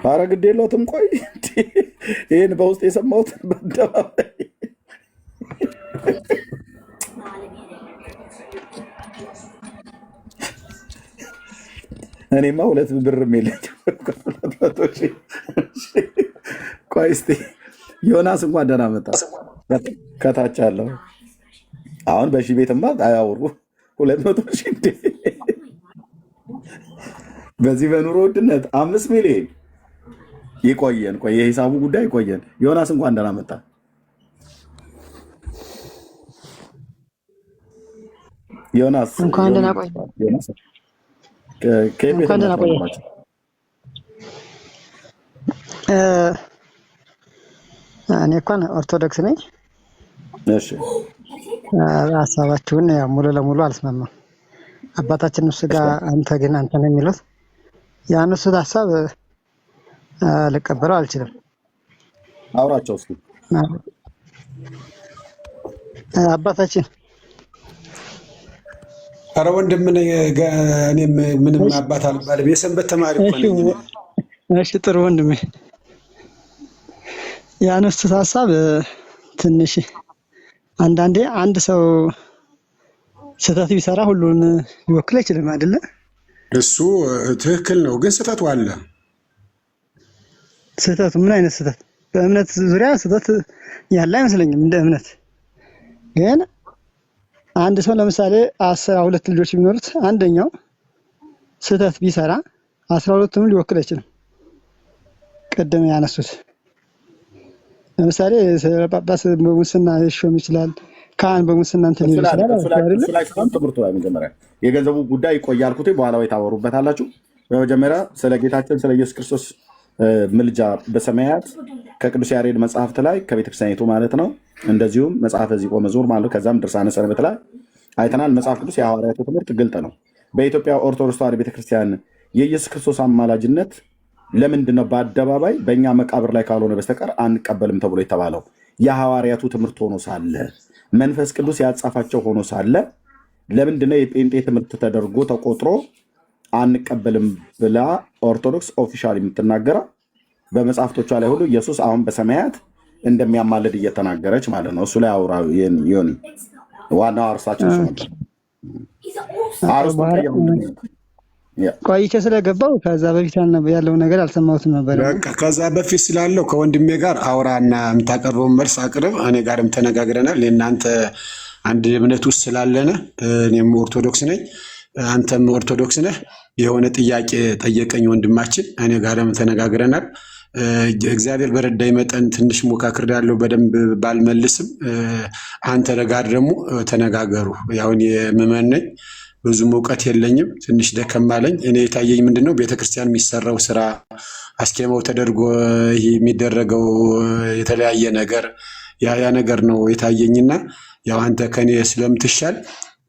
ኧረ ግድ የለውም። ቆይ ይህን በውስጥ የሰማሁትን በአደባባይ እኔማ 2 ብርም የለኝም። ቆይ እስኪ ዮናስ እንኳን ደህና መጣ። ከታች አለው። አሁን በሺህ ቤትማ አያወሩ 200 ሺህ እንዴ! በዚህ በኑሮ ውድነት 5 ሚሊዮን ይቆየን። ቆይ የሂሳቡ ጉዳይ ይቆየን። ዮናስ እንኳን ደህና መጣ። ዮናስ እንኳን ደህና ቆይ። እንኳን ደህና ቆይ። እኔ እንኳን ኦርቶዶክስ ነኝ። እሺ ሀሳባችሁን ያው ሙሉ ለሙሉ አልስማማም። አባታችን እሱ ጋር አንተ ግን አንተ ነው የሚሉት ያነሱት ሀሳብ ልቀበለው አልችልም። አውራቸው እስኪ አባታችን። ኧረ ወንድም እኔ ምንም አባት አልባልም፣ የሰንበት ተማሪ እኮ ነኝ። እሺ ጥሩ ወንድሜ፣ ያነሱት ሀሳብ ትንሽ አንዳንዴ አንድ ሰው ስህተት ቢሰራ ሁሉን ሊወክል አይችልም አይደለ? እሱ ትክክል ነው፣ ግን ስህተቱ አለ። ስህተቱ ምን አይነት ስህተት? በእምነት ዙሪያ ስህተት ያለ አይመስለኝም። እንደ እምነት ግን አንድ ሰው ለምሳሌ 12 ልጆች ቢኖሩት አንደኛው ስህተት ቢሰራ 12ቱም ሊወክል አይችልም። ቅድም ያነሱት ለምሳሌ ጳጳስ በሙስና ሊሾም ይችላል፣ ካህን በሙስና እንትን ሊል ይችላል አይደል? ላይ ትምህርቱ ላይ መጀመሪያ የገንዘቡ ጉዳይ ይቆያልኩት በኋላ ወይ ታወሩበታላችሁ። በመጀመሪያ ስለ ጌታችን ስለ ኢየሱስ ክርስቶስ ምልጃ በሰማያት ከቅዱስ ያሬድ መጽሐፍት ላይ ከቤተክርስቲያኒቱ ማለት ነው። እንደዚሁም መጽሐፈ ዚቆ መዝሙር ማለት ከዛም ድርሳነ ሰንበት ላይ አይተናል። መጽሐፍ ቅዱስ የሐዋርያቱ ትምህርት ግልጥ ነው። በኢትዮጵያ ኦርቶዶክስ ተዋሕዶ ቤተክርስቲያን የኢየሱስ ክርስቶስ አማላጅነት ለምንድን ነው በአደባባይ በእኛ መቃብር ላይ ካልሆነ በስተቀር አንቀበልም ተብሎ የተባለው? የሐዋርያቱ ትምህርት ሆኖ ሳለ መንፈስ ቅዱስ ያጻፋቸው ሆኖ ሳለ ለምንድነው የጴንጤ ትምህርት ተደርጎ ተቆጥሮ አንቀበልም ብላ ኦርቶዶክስ ኦፊሻል የምትናገረው? በመጽሐፍቶቿ ላይ ሁሉ ኢየሱስ አሁን በሰማያት እንደሚያማልድ እየተናገረች ማለት ነው። እሱ ላይ አውራ ዮኒ ዋናው አርሳችን እሱ ነበር። ቆይቼ ስለገባው ከዛ በፊት ያለው ነገር አልሰማሁትም ነበር። በቃ ከዛ በፊት ስላለው ከወንድሜ ጋር አውራና የምታቀርበውን መልስ አቅርብ። እኔ ጋርም ተነጋግረናል። የእናንተ አንድ እምነት ውስጥ ስላለነ እኔም ኦርቶዶክስ ነኝ፣ አንተም ኦርቶዶክስ ነህ። የሆነ ጥያቄ ጠየቀኝ ወንድማችን፣ እኔ ጋርም ተነጋግረናል። እግዚአብሔር በረዳይ መጠን ትንሽ ሞካክር ያለው በደንብ ባልመልስም አንተ ጋር ደግሞ ተነጋገሩ። ያውን የምመን ነኝ፣ ብዙም እውቀት የለኝም፣ ትንሽ ደከም አለኝ። እኔ የታየኝ ምንድነው ቤተክርስቲያን የሚሰራው ስራ አስኬማው ተደርጎ ይሄ የሚደረገው የተለያየ ነገር ያ ነገር ነው የታየኝና ያው አንተ ከኔ ስለምትሻል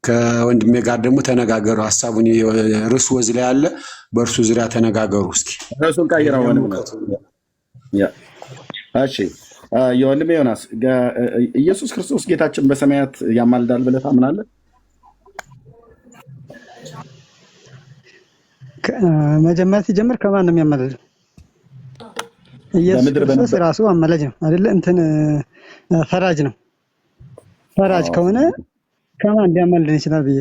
ከወንድሜ ጋር ደግሞ ተነጋገሩ። ሀሳቡን ርዕሱ ወዝ ላይ አለ፣ በእርሱ ዙሪያ ተነጋገሩ። እስኪ ርዕሱን ቀይረው እሺ። የወንድሜ ዮናስ ኢየሱስ ክርስቶስ ጌታችን በሰማያት ያማልዳል ብለህ ታምናለህ? መጀመሪያ ሲጀምር ከማን ነው የሚያማልደው? ኢየሱስ ክርስቶስ ራሱ አማላጅ ነው አይደለ? እንትን ፈራጅ ነው። ፈራጅ ከሆነ ከማን ሊያማልደን ይችላል ብዬ።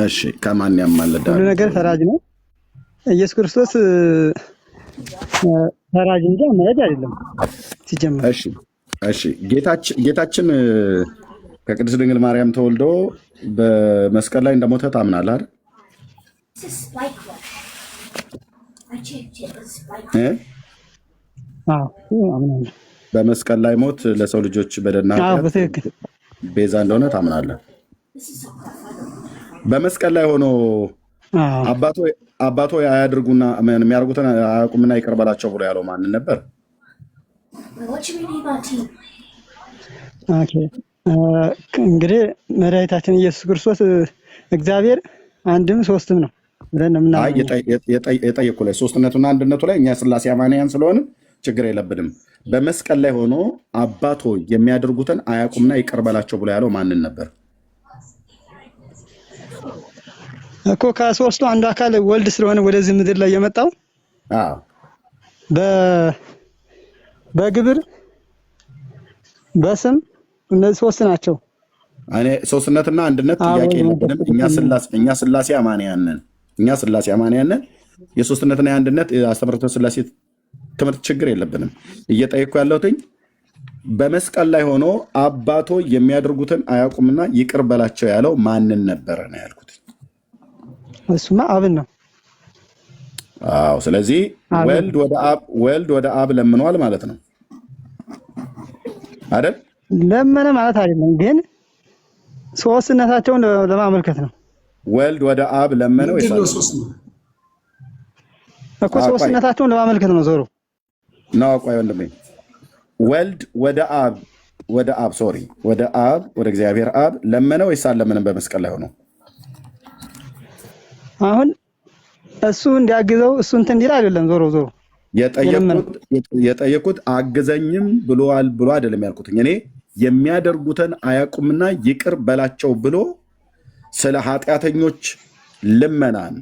እሺ ከማን ያማልዳል? ሁሉ ነገር ፈራጅ ነው። ኢየሱስ ክርስቶስ ፈራጅ እንጂ አማላጅ አይደለም ሲጀምር። እሺ ጌታችን ከቅድስት ድንግል ማርያም ተወልዶ በመስቀል ላይ እንደሞተ ታምናለህ አይደል? በመስቀል ላይ ሞት ለሰው ልጆች በደልና ቤዛ እንደሆነ ታምናለህ? በመስቀል ላይ ሆኖ አባቶ አያድርጉና የሚያደርጉትን አያውቁምና ይቅር በላቸው ብሎ ያለው ማንን ነበር? እንግዲህ መድኃኒታችን ኢየሱስ ክርስቶስ እግዚአብሔር አንድም ሶስትም ነው ብለን የጠየቁ ላይ ሶስትነቱና አንድነቱ ላይ እኛ ስላሴ አማንያን ስለሆነ ችግር የለብንም። በመስቀል ላይ ሆኖ አባቶ የሚያደርጉትን አያውቁምና ይቅር በላቸው ብሎ ያለው ማንን ነበር እኮ? ከሶስቱ አንዱ አካል ወልድ ስለሆነ ወደዚህ ምድር ላይ የመጣው በግብር በስም እነዚህ ሶስት ናቸው። እኔ ሶስትነትና አንድነት ጥያቄ የለብንም። እኛ ስላሴ አማንያን ነን። የሶስትነትና የአንድነት አስተምህሮተ ስላሴ ትምህርት ችግር የለብንም። እየጠየኩ ያለሁትኝ በመስቀል ላይ ሆኖ አባቶ የሚያደርጉትን አያውቁምና ይቅር በላቸው ያለው ማንን ነበረ ነው ያልኩት። እሱማ አብን ነው። አዎ፣ ስለዚህ ወልድ ወደ አብ ለምኗል ማለት ነው አይደል? ለመነ ማለት አይደለም፣ ግን ሶስትነታቸውን ለማመልከት ነው። ወልድ ወደ አብ ለመነ ወይስ እኮ ሶስትነታቸውን ለማመልከት ነው። ዞሮ ነው። ቆይ ወንድሜ፣ ወልድ ወደ አብ ወደ እግዚአብሔር አብ ለመነ ወይስ አልለመነም? በመስቀል ላይ ሆኖ አሁን እሱ እንዲያግዘው እሱ እንትን እንዲል አይደለም። ዞሮ የጠየቁት አግዘኝም ብሎዋል ብሎ አይደለም ያልኩት። እኔ የሚያደርጉትን አያውቁምና ይቅር በላቸው ብሎ ስለ ኃጢአተኞች ልመናን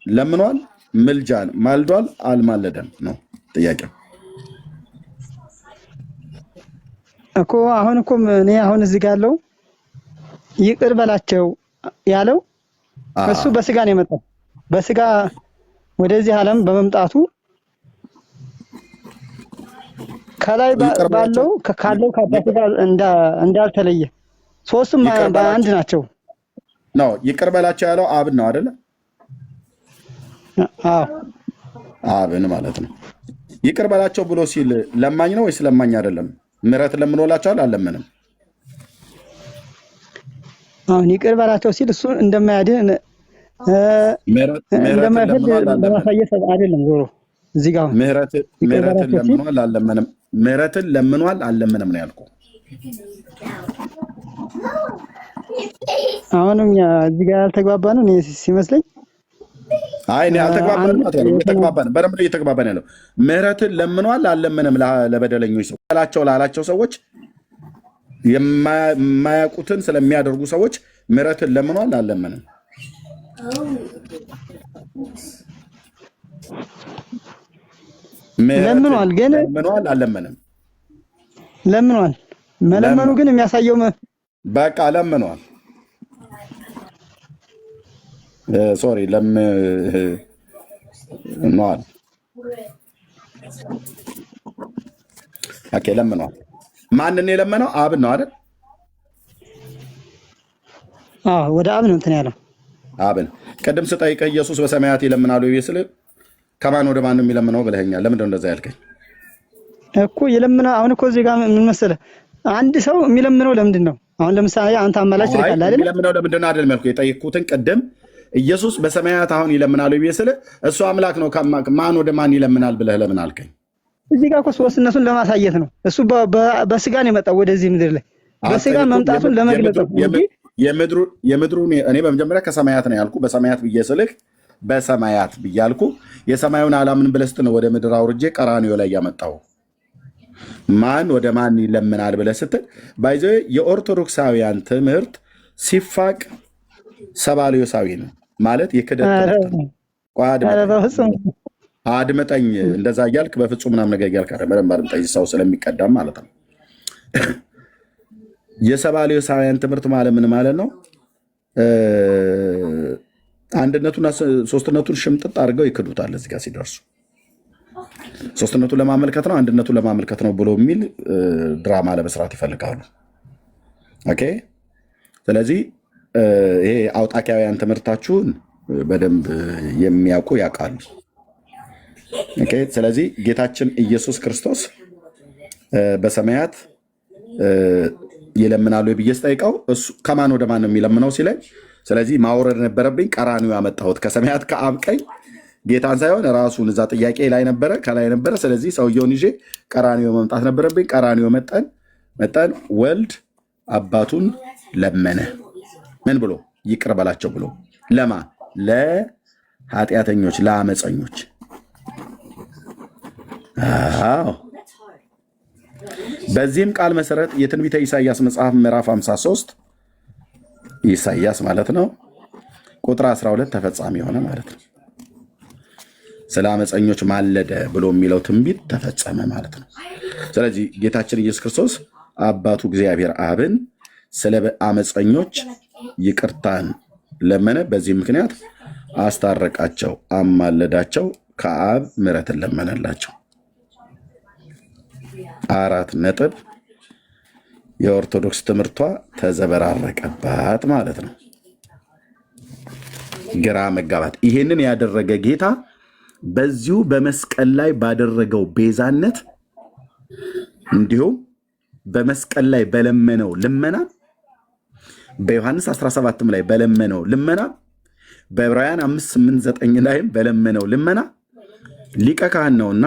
ለምኗል። ምልጃን ማልዷል። አልማለደም ነው ጥያቄው እኮ። አሁን እኮ እኔ አሁን እዚህ ጋር ያለው ይቅር በላቸው ያለው እሱ በስጋ ነው የመጣው። በስጋ ወደዚህ ዓለም በመምጣቱ ከላይ ባለው ካለው ከአባቱ ጋር እንዳልተለየ ሶስቱም በአንድ ናቸው ነው። ይቅር በላቸው ያለው አብን ነው አይደለ? አዎ አብን ማለት ነው። ይቅር በላቸው ብሎ ሲል ለማኝ ነው ወይስ ለማኝ አይደለም? ምሕረት ለምኖላቸዋል አልለመንም? አሁን ይቅር በላቸው ሲል እሱ እንደማያድን እንደማይፈል ለማሳየት አይደለም። ዞሮ እዚህ ጋር ምሕረትን ለምኗል አልለመንም? ምሕረትን ለምኗል አልለመንም ነው ያልኩህ። አሁንም እዚህ ጋር ያልተግባባን ነው ሲመስለኝ። አይ እኔ አልተግባባንም ማለት ነው። በደንብ እየተግባባን ያለው ምሕረትን ለምኗል አልለመንም? ለበደለኞች ሰው ላላቸው ሰዎች የማያውቁትን ስለሚያደርጉ ሰዎች ምሕረትን ለምኗል አልለመንም? ለምኗል። ግን ለምኗል አልለመንም? ለምኗል። መለመኑ ግን የሚያሳየው በቃ ለምኗል። ሶሪ ለምኗል። ኦኬ ለምኗል። ማንን የለመነው? አብን ነው አይደል? አዎ ወደ አብ ነው እንትን ያለው አብን። ቅድም ስጠይቅህ ኢየሱስ በሰማያት ይለምናሉ ይስል ከማን ወደ ማን ነው የሚለምነው ብለኸኛል። ለምንድን ነው እንደዛ ያልከኝ? እኮ የለምነው አሁን እኮ እዚህ ጋር ምን መሰለህ፣ አንድ ሰው የሚለምነው ለምንድን ነው? አሁን ለምሳሌ አንተ አመላጭ ትልካለህ አይደል? የሚለምነው ለምንድን ነው አይደል? መልኩ የጠየቅኩትን ቅድም ኢየሱስ በሰማያት አሁን ይለምናሉ ይስል እሱ አምላክ ነው ማን ወደ ማን ይለምናል ብለህ ለምን አልከኝ? እዚህ ጋር እኮ ሶስትነቱን ለማሳየት ነው። እሱ በስጋ ነው የመጣው ወደዚህ ምድር ላይ በስጋ መምጣቱን ለመግለጽ ነው። የምድሩ እኔ በመጀመሪያ ከሰማያት ነው ያልኩ። በሰማያት ብዬ ስልህ በሰማያት ብዬ አልኩ። የሰማዩን አላምን ብለህ ስትል ወደ ምድር አውርጄ ቀራንዮ ላይ ያመጣው ማን ወደ ማን ይለምናል ብለህ ስትል ባይዘ የኦርቶዶክሳውያን ትምህርት ሲፋቅ ሰባልዮሳዊ ነው ማለት የክደት አድመጠኝ እንደዛ እያልክ በፍጹም ምናምን ነገር እያልክ በደንብ አድምጠኝ፣ ሰው ስለሚቀዳም ማለት ነው። የሰባልዮሳውያን ትምህርት ማለት ምን ማለት ነው? አንድነቱና ሶስትነቱን ሽምጥጥ አድርገው ይክዱታል። እዚህ ጋር ሲደርሱ ሶስትነቱን ለማመልከት ነው አንድነቱን ለማመልከት ነው ብሎ የሚል ድራማ ለመስራት ይፈልጋሉ። ኦኬ። ስለዚህ ይሄ አውጣኪያውያን ትምህርታችሁን በደንብ የሚያውቁ ያውቃሉ። ኦኬ። ስለዚህ ጌታችን ኢየሱስ ክርስቶስ በሰማያት ይለምናሉ ብዬ ስጠይቀው እሱ ከማን ወደ ማን ነው የሚለምነው ሲለኝ፣ ስለዚህ ማውረድ ነበረብኝ። ቀራንዮ ያመጣሁት ከሰማያት ከአብ ቀኝ ጌታን ሳይሆን ራሱን እዛ ጥያቄ ላይ ነበረ ከላይ ነበረ። ስለዚህ ሰውየውን ይዤ ቀራንዮ መምጣት ነበረብኝ። ቀራንዮ መጠን ወልድ አባቱን ለመነ። ምን ብሎ? ይቅር በላቸው ብሎ። ለማ? ለኃጢአተኞች፣ ለአመፀኞች። አዎ። በዚህም ቃል መሰረት የትንቢተ ኢሳይያስ መጽሐፍ ምዕራፍ 53 ኢሳይያስ ማለት ነው ቁጥር 12 ተፈጻሚ የሆነ ማለት ነው። ስለ አመፀኞች ማለደ ብሎ የሚለው ትንቢት ተፈጸመ ማለት ነው። ስለዚህ ጌታችን ኢየሱስ ክርስቶስ አባቱ እግዚአብሔር አብን ስለ አመፀኞች ይቅርታን ለመነ። በዚህ ምክንያት አስታረቃቸው፣ አማለዳቸው፣ ከአብ ምሕረትን ለመነላቸው። 4 ነጥብ። የኦርቶዶክስ ትምህርቷ ተዘበራረቀባት ማለት ነው። ግራ መጋባት። ይሄንን ያደረገ ጌታ በዚሁ በመስቀል ላይ ባደረገው ቤዛነት እንዲሁም በመስቀል ላይ በለመነው ልመና በዮሐንስ 17 ላይ በለመነው ልመና በዕብራውያን 5:8-9 ላይም በለመነው ልመና ሊቀ ካህን ነውና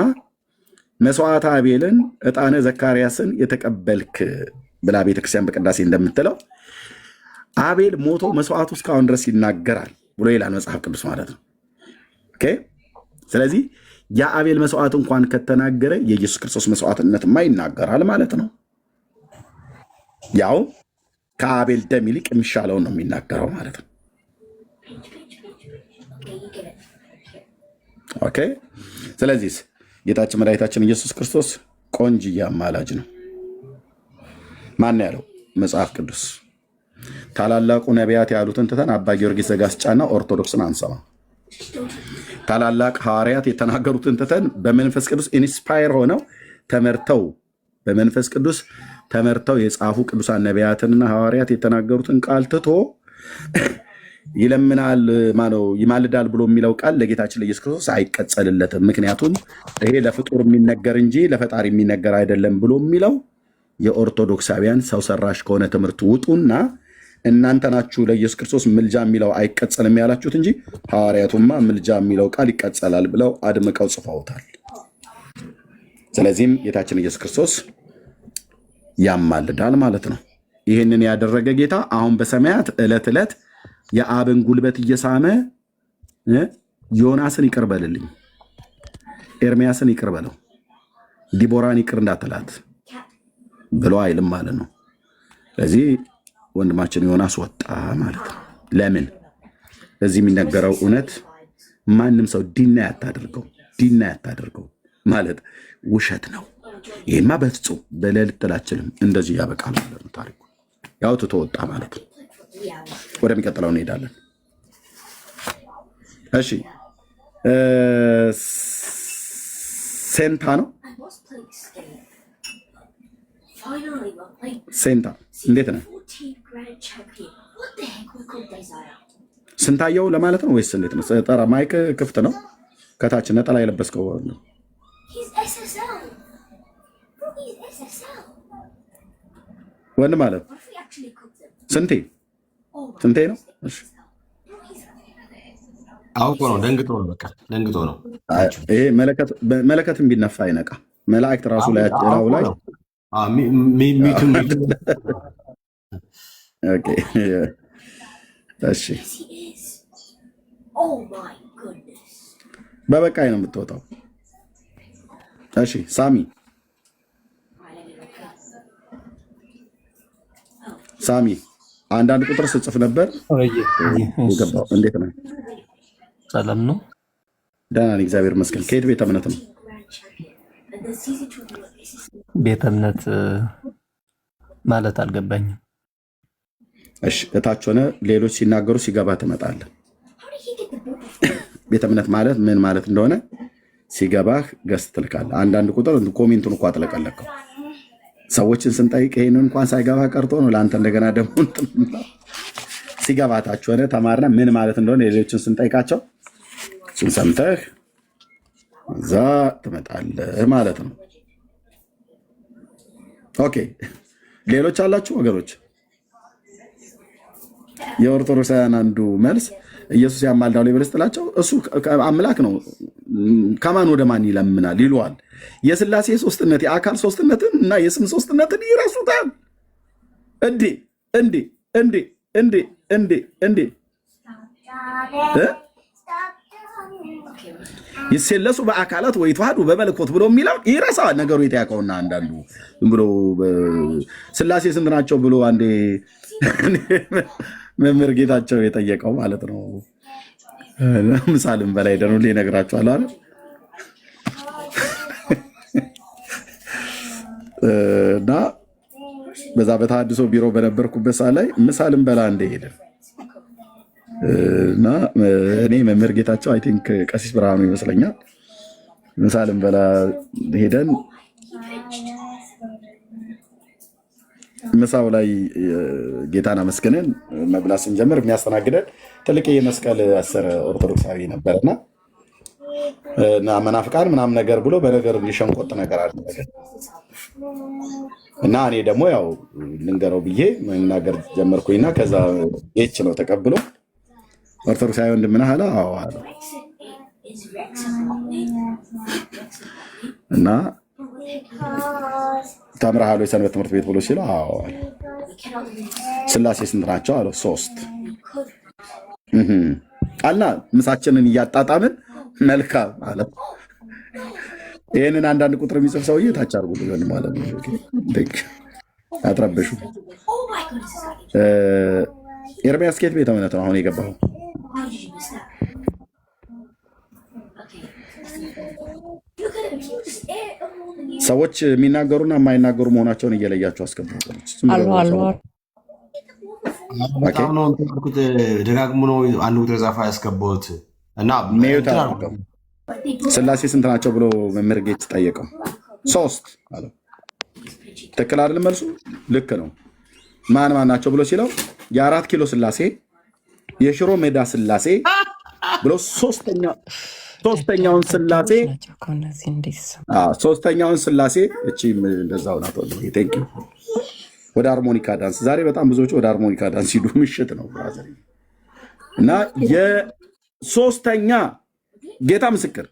መስዋዕተ አቤልን ዕጣነ ዘካርያስን የተቀበልክ ብላ ቤተክርስቲያን በቅዳሴ እንደምትለው አቤል ሞቶ መስዋዕቱ እስካሁን ድረስ ይናገራል ብሎ ይላል መጽሐፍ ቅዱስ ማለት ነው። ኦኬ። ስለዚህ የአቤል መስዋዕት እንኳን ከተናገረ የኢየሱስ ክርስቶስ መስዋዕትነትማ ይናገራል ማለት ነው። ያው ከአቤል ደም ይልቅ የሚሻለውን ነው የሚናገረው ማለት ነው። ኦኬ። ስለዚህ ጌታችን መድኃኒታችን ኢየሱስ ክርስቶስ ቆንጅዬ አማላጅ ነው። ማን ያለው? መጽሐፍ ቅዱስ። ታላላቁ ነቢያት ያሉትን ትተን አባ ጊዮርጊስ ዘጋስጫና ኦርቶዶክስን አንሰማ። ታላላቅ ሐዋርያት የተናገሩትን ትተን በመንፈስ ቅዱስ ኢንስፓየር ሆነው ተመርተው በመንፈስ ቅዱስ ተመርተው የጻፉ ቅዱሳን ነቢያትንና ሐዋርያት የተናገሩትን ቃል ትቶ ይለምናል ማነው ይማልዳል ብሎ የሚለው ቃል ለጌታችን ለኢየሱስ ክርስቶስ አይቀጸልለትም። ምክንያቱም ይሄ ለፍጡር የሚነገር እንጂ ለፈጣሪ የሚነገር አይደለም ብሎ የሚለው የኦርቶዶክሳውያን ሰው ሰራሽ ከሆነ ትምህርት ውጡና እናንተ ናችሁ ለኢየሱስ ክርስቶስ ምልጃ የሚለው አይቀጸልም ያላችሁት እንጂ ሐዋርያቱማ ምልጃ የሚለው ቃል ይቀጸላል ብለው አድምቀው ጽፈውታል። ስለዚህም ጌታችን ኢየሱስ ክርስቶስ ያማልዳል ማለት ነው። ይህንን ያደረገ ጌታ አሁን በሰማያት ዕለት ዕለት የአብን ጉልበት እየሳመ ዮናስን ይቅር በልልኝ፣ ኤርሚያስን ይቅር በለው፣ ዲቦራን ይቅር እንዳትላት ብሎ አይልም ማለት ነው። ስለዚህ ወንድማችን ዮናስ ወጣ ማለት ነው። ለምን? እዚህ የሚነገረው እውነት ማንም ሰው ዲና ያታደርገው ማለት ውሸት ነው። ይህማ በፍጹም በሌሊት ጥላችልም እንደዚህ ያበቃል ማለት ነው ታሪኩ። ያው ትቶ ወጣ ማለት ነው። ወደሚቀጥለው እንሄዳለን። እሺ ሴንታ ነው። ሴንታ እንዴት ነህ? ስንታየው ለማለት ነው ወይስ እንዴት ነው? ጠራ ማይክ ክፍት ነው። ከታች ነጠላ የለበስከው ነው። ወንድ ማለት ስንቴ ነው? እሺ አውቆ ነው፣ ደንግጦ ነው። በቃ ደንግጦ ነው። ይሄ መለከትም ቢነፋ አይነቃ። መላእክት ራሱ ላይ ኦኬ። እሺ በበቃኝ ነው የምትወጣው። እሺ ሳሚ አንዳንድ ቁጥር ስጽፍ ነበር። እንዴት ነው? ሰላም ነው? ደህና ነኝ እግዚአብሔር ይመስገን። ከየት ቤተ እምነት ነው? ቤተ እምነት ማለት አልገባኝም። እሺ እታች ሆነ ሌሎች ሲናገሩ ሲገባ ትመጣለህ። ቤተ እምነት ማለት ምን ማለት እንደሆነ ሲገባህ ገስት ትልካለህ። አንዳንድ ቁጥር ኮሜንቱን እኮ አጥለቀለቀው። ሰዎችን ስንጠይቅ ይሄንን እንኳን ሳይገባ ቀርቶ ነው ለአንተ እንደገና ደግሞ ሲገባታችሁ ሆነ ተማርና ምን ማለት እንደሆነ ሌሎችን ስንጠይቃቸው እሱን ሰምተህ እዛ ትመጣለህ ማለት ነው። ኦኬ ሌሎች አላችሁ ወገኖች? የኦርቶዶክሳውያን አንዱ መልስ ኢየሱስ ያማልዳል ብለህ ስትላቸው እሱ አምላክ ነው፣ ከማን ወደ ማን ይለምናል ይሉዋል። የሥላሴ ሶስትነት የአካል ሶስትነትን እና የስም ሶስትነትን ይረሱታል። እንዴ ይሰለሱ በአካላት ወይ ተዋህዱ በመለኮት ብሎ የሚለው ይረሳል። ነገሩ የተያቀውና አንዳንዱ ዝም ብሎ ሥላሴ ስንት ናቸው ብሎ አንዴ መምህር ጌታቸው የጠየቀው ማለት ነው። ምሳሌም በላይ ደኑ ይነግራቸዋል አይደል? እና በዛ በተሐድሶ ቢሮ በነበርኩበት ሰዓት ላይ ምሳ ልንበላ እንደሄደ እና እኔ መምህር ጌታቸው አይ ቲንክ ቀሲስ ብርሃኑ ይመስለኛል ምሳ ልንበላ ሄደን ምሳው ላይ ጌታን አመስግነን መብላት ስንጀምር የሚያስተናግደን ትልቅ የመስቀል አሰረ ኦርቶዶክሳዊ ነበርና እና መናፍቃን ምናምን ነገር ብሎ በነገር ሊሸንቆጥ ነገር አለ እና እኔ ደግሞ ያው ልንገረው ብዬ መናገር ጀመርኩኝና ከዛ ኤች ነው ተቀብሎ ኦርቶዶክሳዊ ወንድምና አለ አዎ አለ እና ተምረሃል ወይ ሰንበት ትምህርት ቤት ብሎ ሲለው አዎ አለ። ስላሴ ስንት ናቸው አለው 3 አልና ምሳችንን እያጣጣምን መልካም አለ። ይህንን አንዳንድ ቁጥር የሚጽፍ ሰውዬ ታች አድርጉ ሊሆን ማለት ነው። አትረብሹ። ኤርሚያስ ኬት ቤተ እምነት ነው አሁን የገባው? ሰዎች የሚናገሩና የማይናገሩ መሆናቸውን እየለያቸው አስገቡ። ደጋግሞ ነው አንድ ቁጥር ዛፋ ያስገባሁት እና ስላሴ ስንት ናቸው ብሎ መምህር ጌት ጠየቀው። 3 አለው። ትክክል አይደለም መልሱ? ልክ ነው። ማን ማን ናቸው ብሎ ሲለው የ4 ኪሎ ስላሴ፣ የሽሮ ሜዳ ስላሴ ብሎ ሶስተኛውን ስላሴ እቺ እንደዛው ናት። ወደ ሃርሞኒካ ዳንስ ዛሬ በጣም ብዙዎች ወደ ሃርሞኒካ ዳንስ ሂዱ። ምሽት ነው ብራዘር እና የሶስተኛ ጌታ ምስክር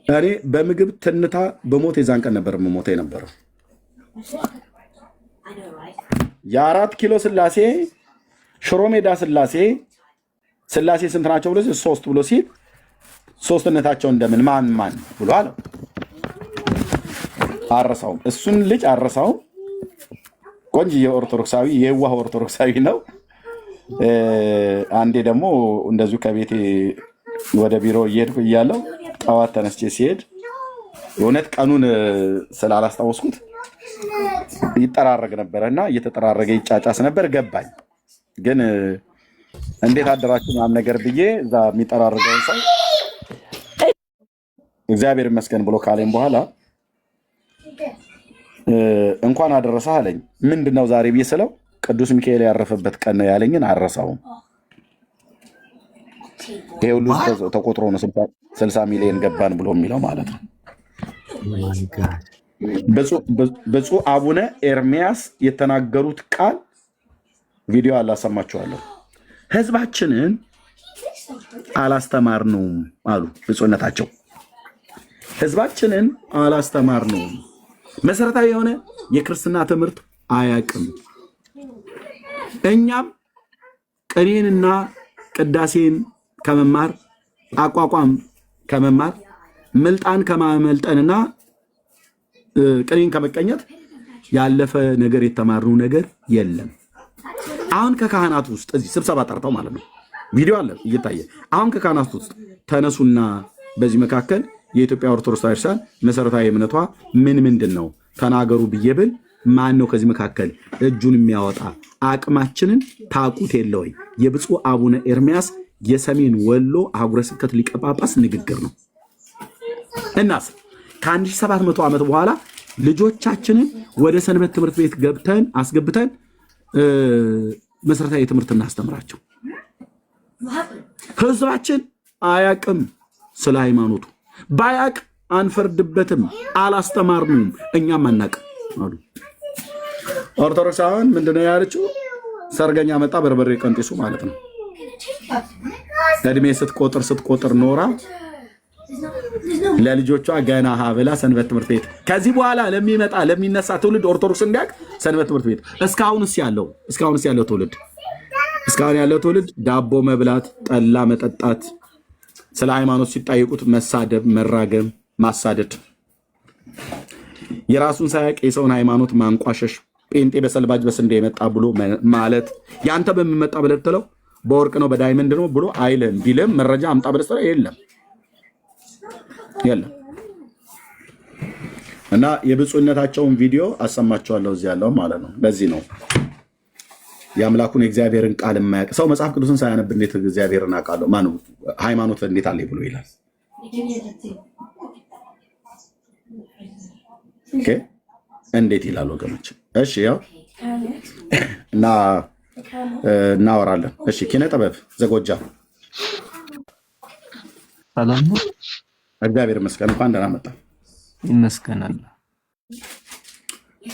እኔ በምግብ ትንታ በሞት የዛን ቀን ነበር የምሞተ የነበረው። የ4 ኪሎ ስላሴ፣ ሽሮ ሜዳ ስላሴ ስንት ናቸው ብሎ 3 ብሎ ሲል ሶስትነታቸው እንደምን ማን ብሎ አለው። አረሳውም እሱን ልጅ አረሳውም። ቆንጆ የኦርቶዶክሳዊ የዋህ ኦርቶዶክሳዊ ነው። አንዴ ደግሞ እንደዚሁ ከቤቴ ወደ ቢሮ እየሄድኩ እያለው ጠዋት ተነስቼ ሲሄድ የእውነት ቀኑን ስላላስታወስኩት ይጠራረግ ነበረ እና እየተጠራረገ ይጫጫስ ነበር። ገባኝ። ግን እንዴት አደራችሁ ምናምን ነገር ብዬ እዛ የሚጠራረገውን ሰው እግዚአብሔር ይመስገን ብሎ ካለኝ በኋላ እንኳን አደረሰህ አለኝ። ምንድነው ዛሬ ብዬ ስለው ቅዱስ ሚካኤል ያረፈበት ቀን ነው ያለኝን አረሳውም። ይሄ ሁሉ ተቆጥሮ ነው 60 ሚሊዮን ገባን ብሎ የሚለው ማለት ነው። ብፁዕ አቡነ ኤርሚያስ የተናገሩት ቃል ቪዲዮ አላሰማችኋለሁ። ህዝባችንን አላስተማርነውም አሉ ብፁዕነታቸው። ህዝባችንን አላስተማርነውም። መሰረታዊ የሆነ የክርስትና ትምህርት አያውቅም። እኛም ቅኔንና ቅዳሴን ከመማር አቋቋም ከመማር ምልጣን ከማመልጠንና ቅኔን ከመቀኘት ያለፈ ነገር የተማርነው ነገር የለም። አሁን ከካህናት ውስጥ እዚህ ስብሰባ ጠርተው ማለት ነው፣ ቪዲዮ አለ እየታየ። አሁን ከካህናት ውስጥ ተነሱና በዚህ መካከል የኢትዮጵያ ኦርቶዶክስ ቤተክርስቲያን መሰረታዊ እምነቷ ምንድን ነው ተናገሩ ብዬ ብል ማን ነው ከዚህ መካከል እጁን የሚያወጣ? አቅማችንን ታቁት የለ ወይ? የብፁዕ አቡነ ኤርሚያስ የሰሜን ወሎ አህጉረ ስብከት ሊቀ ጳጳስ ንግግር ነው። እናስ ከ1700 ዓመት በኋላ ልጆቻችንን ወደ ሰንበት ትምህርት ቤት አስገብተን መሰረታዊ ትምህርት እናስተምራቸው። ህዝባችን አያቅም። ስለ ሃይማኖቱ ባያቅ አንፈርድበትም። አላስተማርንም፣ እኛም አናቅም አሉ። ኦርቶዶክሳውያን ምንድነው ያለችው? ሰርገኛ መጣ በርበሬ ቀንጢሱ ማለት ነው። እድሜ ስትቆጥር ኖራ ለልጆቿ ገና ሀብላ ሰንበት ትምህርት ቤት ከዚህ በኋላ ለሚነሳ ትውልድ ኦርቶዶክስ እንዲያውቅ ሰንበት ትምህርት ቤት እስካሁንስ ያለው ትውልድ ዳቦ መብላት፣ ጠላ መጠጣት፣ ስለ ሃይማኖት ሲጠይቁት መሳደብ፣ መራገም፣ ማሳደድ፣ የራሱን ሳያውቅ የሰውን ሃይማኖት ማንቋሸሽ፣ ጴንጤ በሰልባጅ በስንዴ የመጣ ብሎ ማለት፣ ያንተ በምመጣ ብለህ ትለው በወርቅ ነው በዳይመንድ ነው ብሎ አይልም። ቢልም መረጃ አምጣ ብለህ የለም። እና የብፁዕነታቸውን ቪዲዮ አሰማቸዋለሁ እዚህ ያለው ማለት ነው። ለዚህ ነው የአምላኩን የእግዚአብሔርን ቃል የማያውቅ ሰው መጽሐፍ ቅዱስን ሳያነብ እንዴት እግዚአብሔርን አውቃለሁ ማነው ሃይማኖት እንዴት አለ ብሎ ይላል። ኦኬ እንዴት ይላል ወገኖች? እሺ ያው እና እናወራለን። እሺ ኪነ ጥበብ ዘጎጃም ሰላም ነው። እግዚአብሔር ይመስገን። እንኳን ደህና መጣ። ይመስገናል።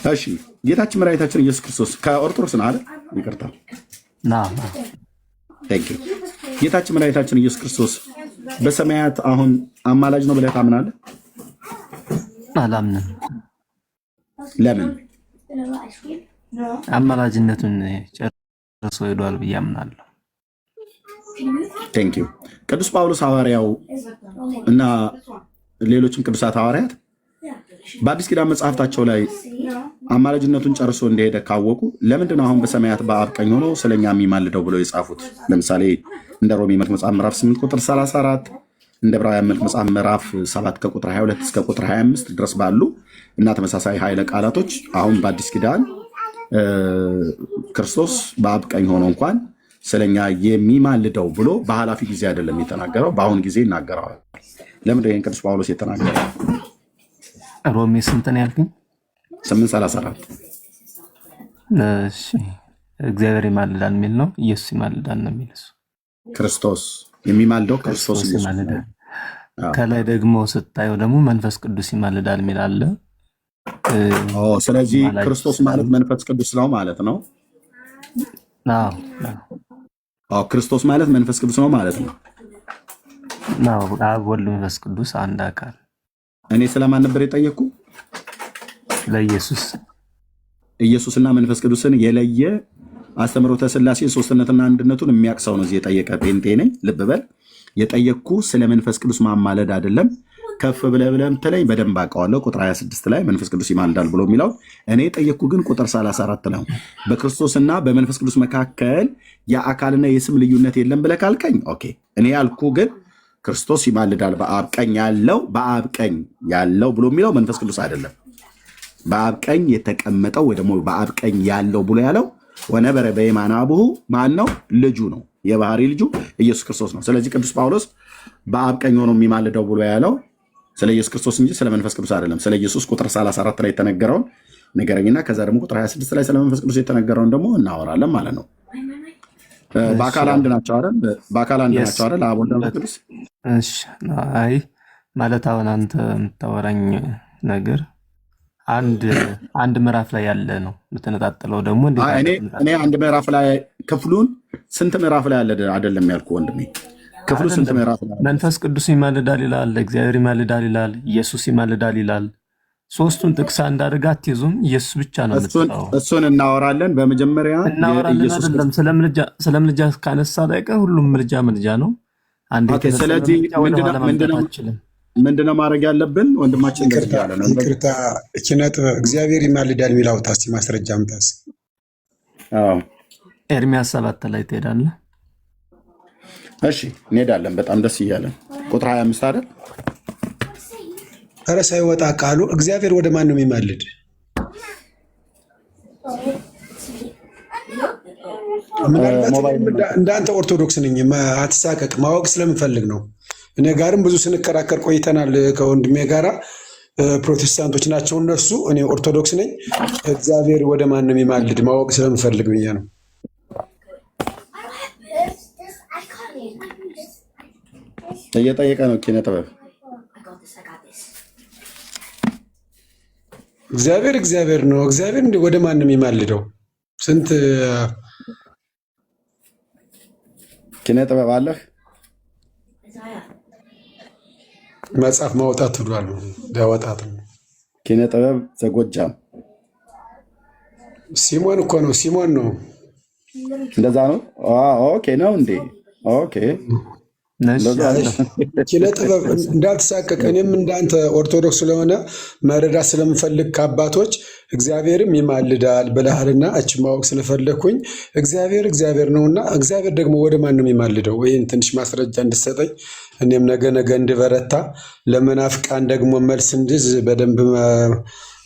እሺ ጌታችን መድኃኒታችን ኢየሱስ ክርስቶስ ከኦርቶዶክስ ነው አይደል? ይቅርታ ጌታችን መድኃኒታችን ኢየሱስ ክርስቶስ በሰማያት አሁን አማላጅ ነው ብለህ ታምናለህ? አላምንም። ለምን? አማላጅነቱን ጨርሶ ሄዷል ብዬ አምናለሁ። ቴንኪው። ቅዱስ ጳውሎስ ሐዋርያው እና ሌሎችም ቅዱሳት ሐዋርያት በአዲስ ኪዳን መጽሐፍታቸው ላይ አማላጅነቱን ጨርሶ እንደሄደ ካወቁ ለምንድነው አሁን በሰማያት በአብ ቀኝ ሆኖ ስለኛ የሚማልደው ብለው የጻፉት? ለምሳሌ እንደ ሮሜ መልክ መጽሐፍ ምዕራፍ 8 ቁጥር 34 እንደ ዕብራውያን መልክ መጽሐፍ ምዕራፍ 7 ከቁጥር 22 እስከ ቁጥር 25 ድረስ ባሉ እና ተመሳሳይ ኃይለ ቃላቶች አሁን በአዲስ ኪዳን ክርስቶስ በአብ ቀኝ ሆኖ እንኳን ስለኛ የሚማልደው ብሎ በኃላፊ ጊዜ አይደለም የተናገረው፣ በአሁን ጊዜ ይናገረዋል። ለምንድን ነው ይህን ቅዱስ ጳውሎስ የተናገረው? ሮሜ ስንት ነው ያልከኝ? 8:34 እሺ እግዚአብሔር ይማልዳል የሚል ነው። ኢየሱስ ይማልዳል ነው የሚል እሱ። ክርስቶስ የሚማልደው ክርስቶስ ይማልዳል። ከላይ ደግሞ ስታየው ደግሞ መንፈስ ቅዱስ ይማልዳል የሚል አለ። ስለዚህ ክርስቶስ ማለት መንፈስ ቅዱስ ነው ማለት ነው። ክርስቶስ ማለት መንፈስ ቅዱስ ነው ማለት ነው። አብ ወልድ መንፈስ ቅዱስ አንድ አካል። እኔ ስለማን ነበር የጠየቅኩ? ለኢየሱስ። ኢየሱስና መንፈስ ቅዱስን የለየ አስተምህሮተ ሥላሴ ሶስትነትና አንድነቱን የሚያውቅ ሰው ነው እዚህ የጠየቀ። ጴንጤ ነኝ ልብ በል። የጠየቅኩ ስለ መንፈስ ቅዱስ ማማለድ አይደለም። ከፍ ብለህ ተለኝ በደንብ አውቀዋለሁ። ቁጥር 26 ላይ መንፈስ ቅዱስ ይማልዳል ብሎ የሚለው እኔ የጠየቅኩ ግን ቁጥር 34 ነው። በክርስቶስና በመንፈስ ቅዱስ መካከል የአካልና የስም ልዩነት የለም ብለህ ካልከኝ ኦኬ። እኔ ያልኩ ግን ክርስቶስ ይማልዳል በአብ ቀኝ ያለው ብሎ የሚለው መንፈስ ቅዱስ አይደለም። በአብ ቀኝ የተቀመጠው ወይ ደግሞ በአብ ቀኝ ያለው ብሎ ያለው ወነበረ በየማነ አቡሁ ማን ነው? ልጁ ነው፣ የባህሪ ልጁ ኢየሱስ ክርስቶስ ነው። ስለዚህ ቅዱስ ጳውሎስ በአብ ቀኝ ሆኖ የሚማልደው ብሎ ያለው ስለ ኢየሱስ ክርስቶስ እንጂ ስለ መንፈስ ቅዱስ አይደለም። ስለ ኢየሱስ ቁጥር 34 ላይ የተነገረውን ንገረኝና ከዛ ደግሞ ቁጥር 26 ላይ ስለ መንፈስ ቅዱስ የተነገረውን ደግሞ እናወራለን ማለት ነው። በአካል አንድ ናቸው አይደል? በአካል አንድ ናቸው አይደል? አብ ወልድ መንፈስ ቅዱስ። እሺ አይ ማለት አሁን አንተ የምታወራኝ ነገር አንድ ምዕራፍ ላይ ያለ ነው የምትነጣጥለው። ደግሞ እኔ አንድ ምዕራፍ ላይ ክፍሉን ስንት ምዕራፍ ላይ ያለ አይደለም ያልኩ ወንድሜ። ክፍሉ ስንት ምዕራፍ ላይ መንፈስ ቅዱስ ይማልዳል ይላል፣ እግዚአብሔር ይማልዳል ይላል፣ ኢየሱስ ይማልዳል ይላል። ሶስቱን ጥቅስ እንዳደርግ አትይዙም። ኢየሱስ ብቻ ነው የምትጠራው። እሱን እናወራለን። በመጀመሪያ ኢየሱስ ስለ ምልጃ ካነሳ ላይ ሁሉም ምልጃ ነው። ስለዚህ ምንድነው ማድረግ ያለብን? ወንድማችን ይቅርታ ኪነ ጥበብ እግዚአብሔር ይማልዳል የሚል አውጣ እስኪ ማስረጃ አምጣስ። ኤርምያስ 7 ላይ ትሄዳለህ። እሺ እንሄዳለን። በጣም ደስ እያለን ቁጥር 25 አይደል? ኧረ ሳይወጣ ቃሉ እግዚአብሔር ወደ ማን ነው የሚማልድ? እንዳንተ ኦርቶዶክስ ነኝ አትሳቀቅ፣ ማወቅ ስለምፈልግ ነው። እኔ ጋርም ብዙ ስንከራከር ቆይተናል ከወንድሜ ጋራ። ፕሮቴስታንቶች ናቸው እነሱ፣ እኔ ኦርቶዶክስ ነኝ። እግዚአብሔር ወደ ማን ነው የሚማልድ ማወቅ ስለምፈልግ ብዬ ነው። እየጠየቀ ነው ኪነ ጥበብ። እግዚአብሔር ነው። እግዚአብሔር ወደ ማን ነው የሚማልደው? ስንት ኪነ ጥበብ አለህ? መጽሐፍ ማውጣት ብሏል። ሊያወጣት ነው። ኪነ ጥበብ ዘጎጃም ሲሞን እኮ ነው። ሲሞን ነው። እንደዛ ነው። ኦኬ ነው እንዴ? ኦኬ ኪነ ጥበብ እንዳትሳቀቅ። እኔም እንዳንተ ኦርቶዶክስ ስለሆነ መረዳት ስለምፈልግ ከአባቶች እግዚአብሔርም ይማልዳል ብለሃልና እች ማወቅ ስለፈለግኩኝ እግዚአብሔር ነውና እግዚአብሔር ደግሞ ወደ ማን ነው የሚማልደው? ወይም ትንሽ ማስረጃ እንድሰጠኝ እኔም ነገ እንድበረታ ለመናፍቃን ደግሞ መልስ እንድዝ በደንብ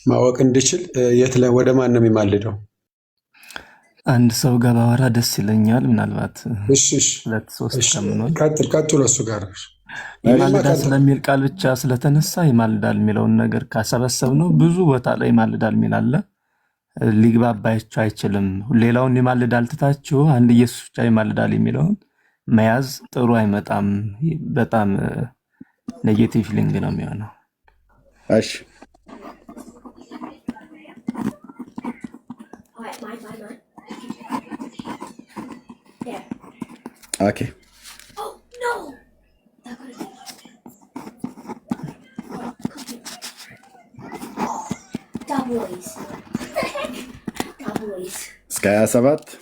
ማወቅ እንድችል ወደ ማን ነው የሚማልደው? አንድ ሰው ጋር ባወራ ደስ ይለኛል። ምናልባት ሁለት ሶስት ከምንሆን ቀጥሎ እሱ ጋር ይማልዳል ስለሚል ቃል ብቻ ስለተነሳ ይማልዳል የሚለውን ነገር ካሰበሰብ ነው ብዙ ቦታ ላይ ይማልዳል የሚል አለ። ሊግባባችሁ አይችልም። ሌላውን ይማልዳል ትታችሁ አንድ ኢየሱስ ብቻ ይማልዳል የሚለውን መያዝ ጥሩ አይመጣም። በጣም ኔጌቲቭ ፊሊንግ ነው የሚሆነው። እሺ ኦኬ እስከ 27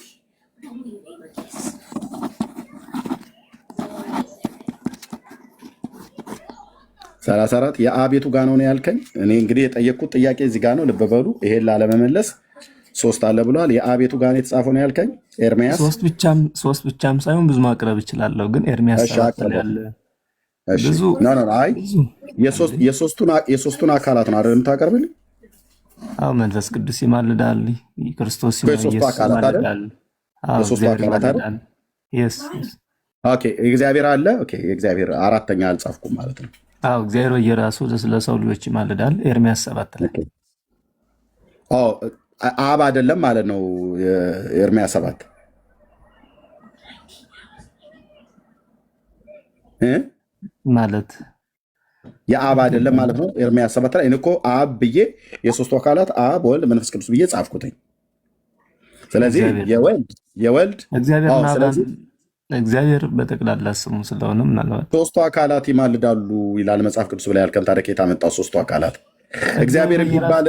34 የአቤቱ ጋር ነው ያልከኝ። እኔ እንግዲህ የጠየቅኩት ጥያቄ እዚህ ጋር ነው። ልብ በሉ። ይሄን ላለመመለስ 3 አለ ብሏል። የአቤቱ ጋር ነው የተጻፈው ነው ያልከኝ። ኤርሚያስ 3 ብቻም ሳይሆን ብዙ ማቅረብ እችላለሁ፣ ግን ኤርሚያስ ያለ ብዙ አይ የሶስቱን አካላት ነው አይደል የምታቀርብልኝ? አዎ መንፈስ ቅዱስ ይማልዳል፣ ክርስቶስ ይማልዳል። የሶስቱ አካላት አይደል? ኦኬ እግዚአብሔር አለ። ኦኬ እግዚአብሔር አራተኛ አልጻፍኩም ማለት ነው። አዎ እግዚአብሔር በየራሱ ለሰው ልጆች ይማልዳል። ኤርሚያስ 7 ላይ አዎ አብ አይደለም ማለት ነው። ኤርሚያስ 7 ማለት የአብ አይደለም ማለት ነው። ኤርሚያስ 7 ላይ እኮ አብ ብዬ የሶስቱ አካላት አብ ወልድ መንፈስ ቅዱስ ብዬ ጻፍኩትኝ። ስለዚህ የወልድ እግዚአብሔር በጠቅላላ ስሙ ስለሆነ ምናልባት ሶስቱ አካላት ይማልዳሉ ይላል መጽሐፍ ቅዱስ ብላ ያልከም ታሪክ የታመጣው ሶስቱ አካላት እግዚአብሔር የሚባል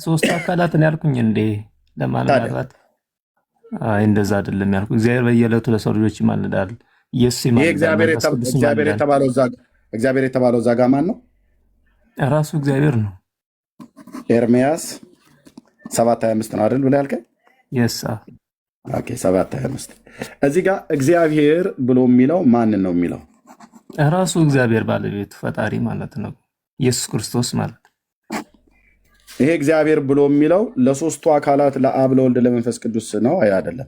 ሶስቱ አካላትን ያልኩኝ እንዴ ለማለት እንደዛ አይደለም ያልኩ። እግዚአብሔር በየዕለቱ ለሰው ልጆች ይማልዳል። ኢየሱስ ይማልዳል። እግዚአብሔር የተባለው እዛ ጋር ማን ነው? ራሱ እግዚአብሔር ነው። ኤርሚያስ 7:25 ነው አይደል ብላ ያልከኝ? የሳ ኦኬ 7:25 እዚህ ጋር እግዚአብሔር ብሎ የሚለው ማንን ነው የሚለው? ራሱ እግዚአብሔር ባለቤቱ ፈጣሪ ማለት ነው። ኢየሱስ ክርስቶስ ማለት ይሄ እግዚአብሔር ብሎ የሚለው ለሶስቱ አካላት ለአብ ለወልድ ለመንፈስ ቅዱስ ነው አይደለም?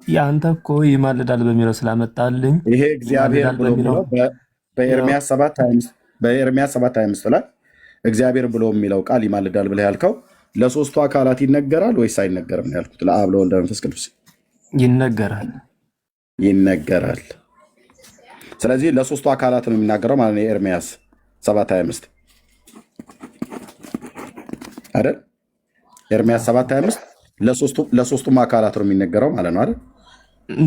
ያንተ እኮ ይማልዳል በሚለው ስላመጣልኝ ይሄ እግዚአብሔር ብሎ የሚለው በኤርሚያስ 7:25 ላይ እግዚአብሔር ብሎ የሚለው ቃል ይማልዳል ብለህ ያልከው ለሶስቱ አካላት ይነገራል ወይስ አይነገርም ነው ያልኩት። ለአብ ለወልድ ለመንፈስ ቅዱስ ይነገራል። ስለዚህ ለሶስቱ አካላት ነው የሚናገረው ማለት ነው። ኤርሚያስ 7:25 አይደል? ኤርሚያስ 7:25 ለሶስቱም አካላት ነው የሚነገረው ማለት ነው አይደል?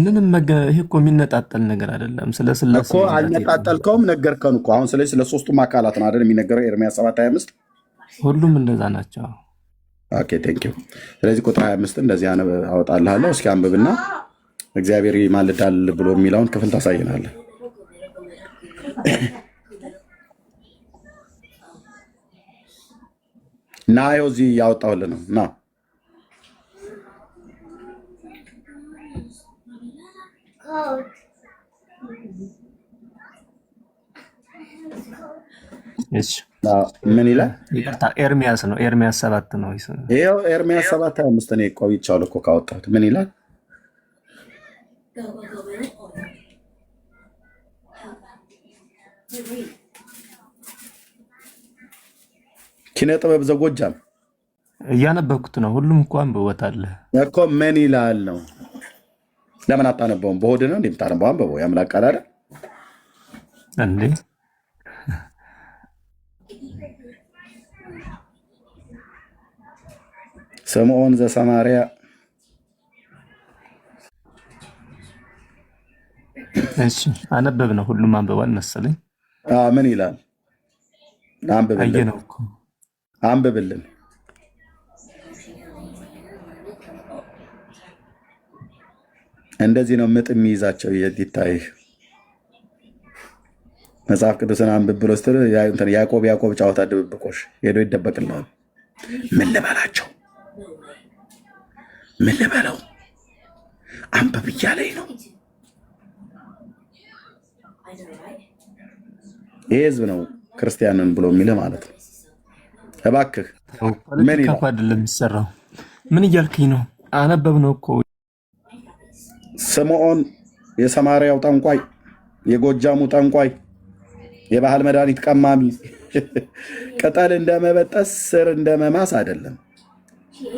ምንም ይሄ እኮ የሚነጣጠል ነገር አይደለም። ስለ ስላሴ እኮ አልነጣጠልከውም፣ ነገርከን እኮ አሁን። ስለዚህ ለሶስቱም አካላት ነው አይደል የሚነገረው ኤርሚያስ 7:25? ሁሉም እንደዛ ናቸው። ኦኬ ቴንክ ዩ። ስለዚህ ቁጥር 25 እንደዚህ አወጣልሃለሁ። እስኪ አንብብና እግዚአብሔር ይማልዳል ብሎ የሚለውን ክፍል ታሳየናለህ። ና ይኸው እዚህ ያወጣሁልህ ነው። ና ምን ይላል? ኤርሚያስ ነው። ኤርሚያስ 7 ነው። ይኸው ኤርሚያስ 7:25 እኔ ቆይቻለሁ እኮ ካወጣሁት። ምን ይላል? ኪነ ጥበብ ዘጎጃም እያነበብኩት ነው። ሁሉም እኮ አንብቦታል እኮ። ምን ይላል ነው? ለምን አታነበውም? በሆድ ነው እንደምታነበው። አንብበው። ያምላክ ቃል አይደል እንዴ? ስምዖን ዘሰማርያ እሺ፣ አነበብ ነው። ሁሉም አንብቧል መሰለኝ። ምን ይላል? አንብብልን፣ አንብብልን። እንደዚህ ነው ምጥ የሚይዛቸው። ይታይህ መጽሐፍ ቅዱስን አንብብ ብሎ ስትል ያዕቆብ ጨዋታ ድብብቆሽ ሄዶ ይደበቅልናል። ምን ልበላቸው? ምን ልበለው? አንብብ እያለኝ ነው። ይህ ህዝብ ነው ክርስቲያንን ብሎ የሚልህ ማለት ነው። እባክህ ምን ከፍ አይደለም የሚሰራው። ምን እያልክኝ ነው? አነበብነው እኮ ስምዖን የሰማርያው ጠንቋይ፣ የጎጃሙ ጠንቋይ፣ የባህል መድኃኒት ቀማሚ ቅጠል እንደመበጠስ ስር እንደመማስ አይደለም።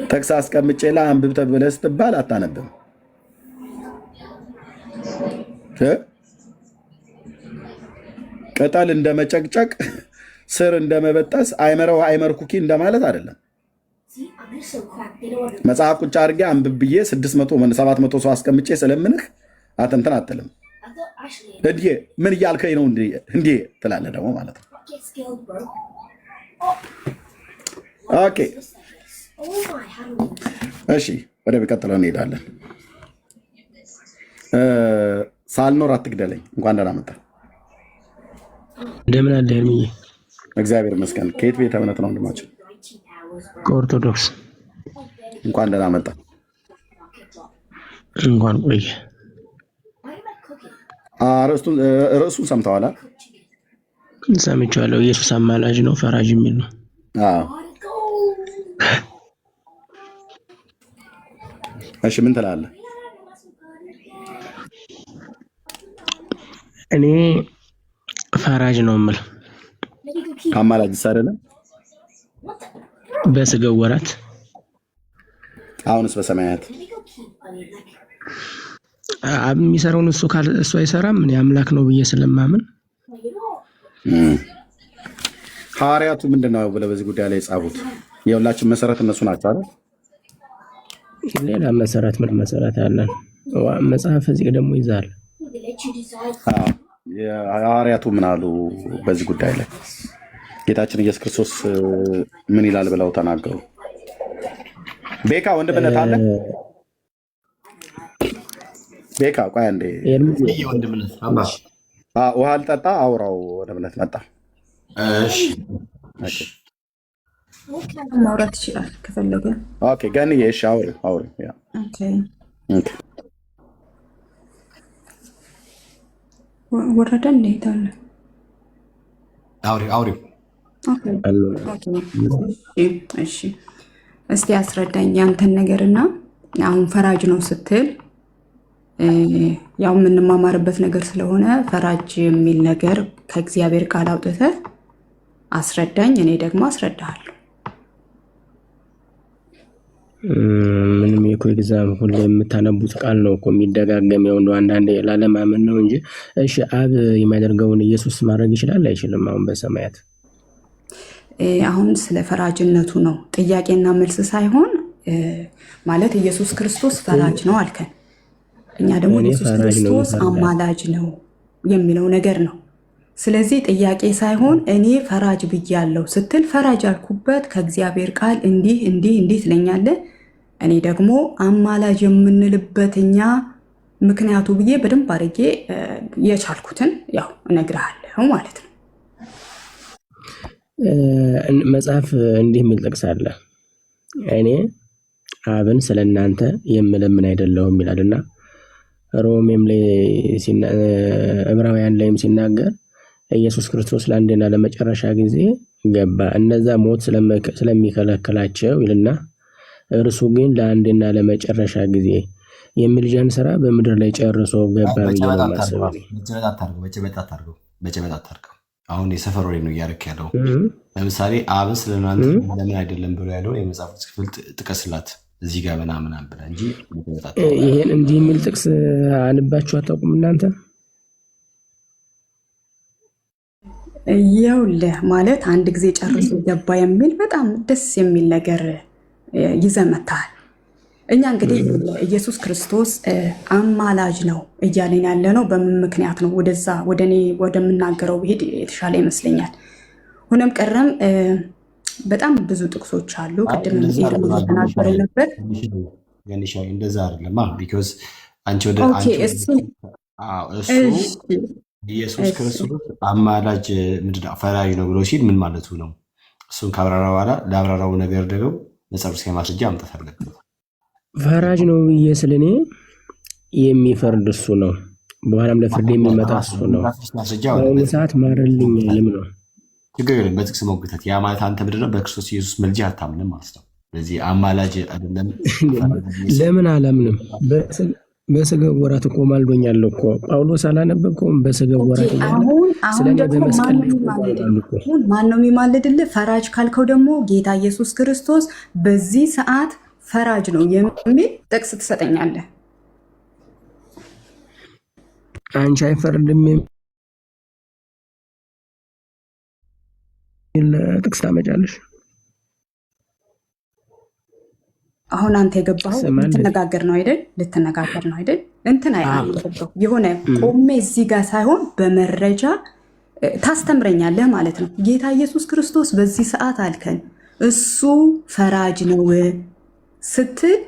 ጥቅስ አስቀምጬ አንብብ ተብለህ ስትባል አታነብም። ቅጠል እንደመጨቅጨቅ ስር እንደመበጠስ አይመርኩኪ እንደማለት አይደለም። መጽሐፍ ቁጭ አድርጌ አንብብ ብዬ 600 700 ሰው አስቀምጬ ስለምንህ አትንትን አትልም። እንዴ ምን እያልከኝ ነው እንዴ ትላለህ ደግሞ ማለት ነው። ኦኬ እሺ፣ ወደ ሚቀጥለው እንሄዳለን። ሳልኖር አትግደለኝ። እንኳን ደህና መጣ። እንደምን አለ ሄርሚዬ? እግዚአብሔር ይመስገን። ከየት ቤተ እምነት ነው ወንድማችን? ከኦርቶዶክስ። እንኳን ደህና መጣ። እንኳን ቆየ። ርዕሱን ሰምተዋል? ሰምቼዋለሁ። ኢየሱስ አማላጅ ነው ፈራጅ የሚል ነው። እሺ ምን ትላለህ? እኔ ፈራጅ ነው የምል። አማላጅ አይደለም? በስጋው ወራት። አሁንስ በሰማያት የሚሰራውን እሱ አይሰራም። እኔ አምላክ ነው ብዬ ስለማምን ሐዋርያቱ ምንድን ነው ብለው በዚህ ጉዳይ ላይ የጻፉት? የሁላችን መሰረት እነሱ ናቸው አይደል? ሌላ መሰረት ምን መሰረት አለን? መጽሐፍ እዚህ ደግሞ ይዛል። ሐዋርያቱ ምን አሉ በዚህ ጉዳይ ላይ? ጌታችን ኢየሱስ ክርስቶስ ምን ይላል ብለው ተናገሩ? ቤካ ወንድምነት አለ? ቤካ ቆይ አንዴ፣ ውሃ ልጠጣ። አውራው ወንድምነት መጣ። ማውራት ይችላል ከፈለገ። ኦኬ ገንዬ፣ እሺ አውሪ። ወረደ እንዴት አለ? አውሪ። እሺ እስቲ አስረዳኝ ያንተን ነገርና አሁን ፈራጅ ነው ስትል ያው የምንማማርበት ነገር ስለሆነ ፈራጅ የሚል ነገር ከእግዚአብሔር ቃል አውጥተህ አስረዳኝ። እኔ ደግሞ አስረዳሃለሁ። ምንም እኮ ኤግዛም ሁሌ የምታነቡት ቃል ነው እኮ የሚደጋገም። ያው እንደው አንዳንዴ ላለማመን ነው እንጂ። እሺ አብ የሚያደርገውን ኢየሱስ ማድረግ ይችላል አይችልም? አሁን በሰማያት አሁን ስለ ፈራጅነቱ ነው ጥያቄና መልስ ሳይሆን ማለት ኢየሱስ ክርስቶስ ፈራጅ ነው አልከን። እኛ ደግሞ ኢየሱስ ክርስቶስ አማላጅ ነው የሚለው ነገር ነው። ስለዚህ ጥያቄ ሳይሆን እኔ ፈራጅ ብያለሁ ስትል ፈራጅ አልኩበት ከእግዚአብሔር ቃል እንዲህ ትለኛለህ። እኔ ደግሞ አማላጅ የምንልበት እኛ ምክንያቱ ብዬ በደንብ አድርጌ የቻልኩትን ያው እነግርሃለሁ ማለት ነው። መጽሐፍ እንዲህ የሚል ጥቅስ አለ። እኔ አብን ስለእናንተ የምለምን አይደለሁም ይላልና ሮሜም ላይ ዕብራውያን ላይም ሲናገር ኢየሱስ ክርስቶስ ለአንድና ለመጨረሻ ጊዜ ገባ፣ እነዛ ሞት ስለሚከለክላቸው ይልና እርሱ ግን ለአንድና ለመጨረሻ ጊዜ የምልጃን ስራ በምድር ላይ ጨርሶ ገባ ብዬ ነው የማስበው። በጨበጣ አታርገው። አሁን የሰፈር ወሬ ነው እያደረክ ያለው። ለምሳሌ አብን ስለእናንተ ለምን አይደለም ብሎ ያለውን የመጽሐፍ ክፍል ጥቀስላት እዚህ ጋር ምናምን ብለህ እንጂ ይሄን እንዲህ የሚል ጥቅስ አንባችሁ አታውቁም እናንተ? ይኸውልህ ማለት አንድ ጊዜ ጨርሶ ገባ የሚል በጣም ደስ የሚል ነገር ይዘህ መጥተሃል። እኛ እንግዲህ ኢየሱስ ክርስቶስ አማላጅ ነው እያለን ያለ ነው። በምን ምክንያት ነው? ወደዛ እኔ ወደምናገረው ብሄድ የተሻለ ይመስለኛል። ሆነም ቀረም በጣም ብዙ ጥቅሶች አሉ። ቅድም እየተናገረው ነበር። እንደዛ አይደለም። ቢኮዝ አንቺ ወደ ኦኬ እሱ እሺ ኢየሱስ እሺ ክርስቶስ አማላጅ ምንድን ነው ፈራጅ ነው ብሎ ሲል ምን ማለቱ ነው? እሱን ካብራራ በኋላ ለአብራራው ነገር ደግሞ መጽሐፍ ቅዱስ ማስረጃ ማምጣት አለበት። ፈራጅ ነው ብዬ ስል እኔ የሚፈርድ እሱ ነው፣ በኋላም ለፍርድ የሚመጣ እሱ ነው። በአሁኑ ሰዓት ማረልኝ ያለም ነው። ችግር የለም በጥቅስ መጉተት። ያ ማለት አንተ ምንድን ነው በክርስቶስ ኢየሱስ መልጃ አታምንም ማለት ነው። ስለዚህ አማላጅ አይደለም። ለምን አላምንም? በስጋው ወራት እኮ ማልዶኛል እኮ ጳውሎስ አላነበብከውም? በስጋው ወራት አሁን ደግሞ ማን ነው የሚማልድልህ? ፈራጅ ካልከው ደግሞ ጌታ ኢየሱስ ክርስቶስ በዚህ ሰዓት ፈራጅ ነው የሚል ጥቅስ ትሰጠኛለህ። አንቺ አይፈርድም የሚል ጥቅስ ታመጫለሽ። አሁን አንተ የገባኸው ልትነጋገር ነው አይደል? ልትነጋገር ነው አይደል? እንትን አይገባው የሆነ ቆሜ እዚህ ጋር ሳይሆን በመረጃ ታስተምረኛለህ ማለት ነው። ጌታ ኢየሱስ ክርስቶስ በዚህ ሰዓት አልከን እሱ ፈራጅ ነው ስትል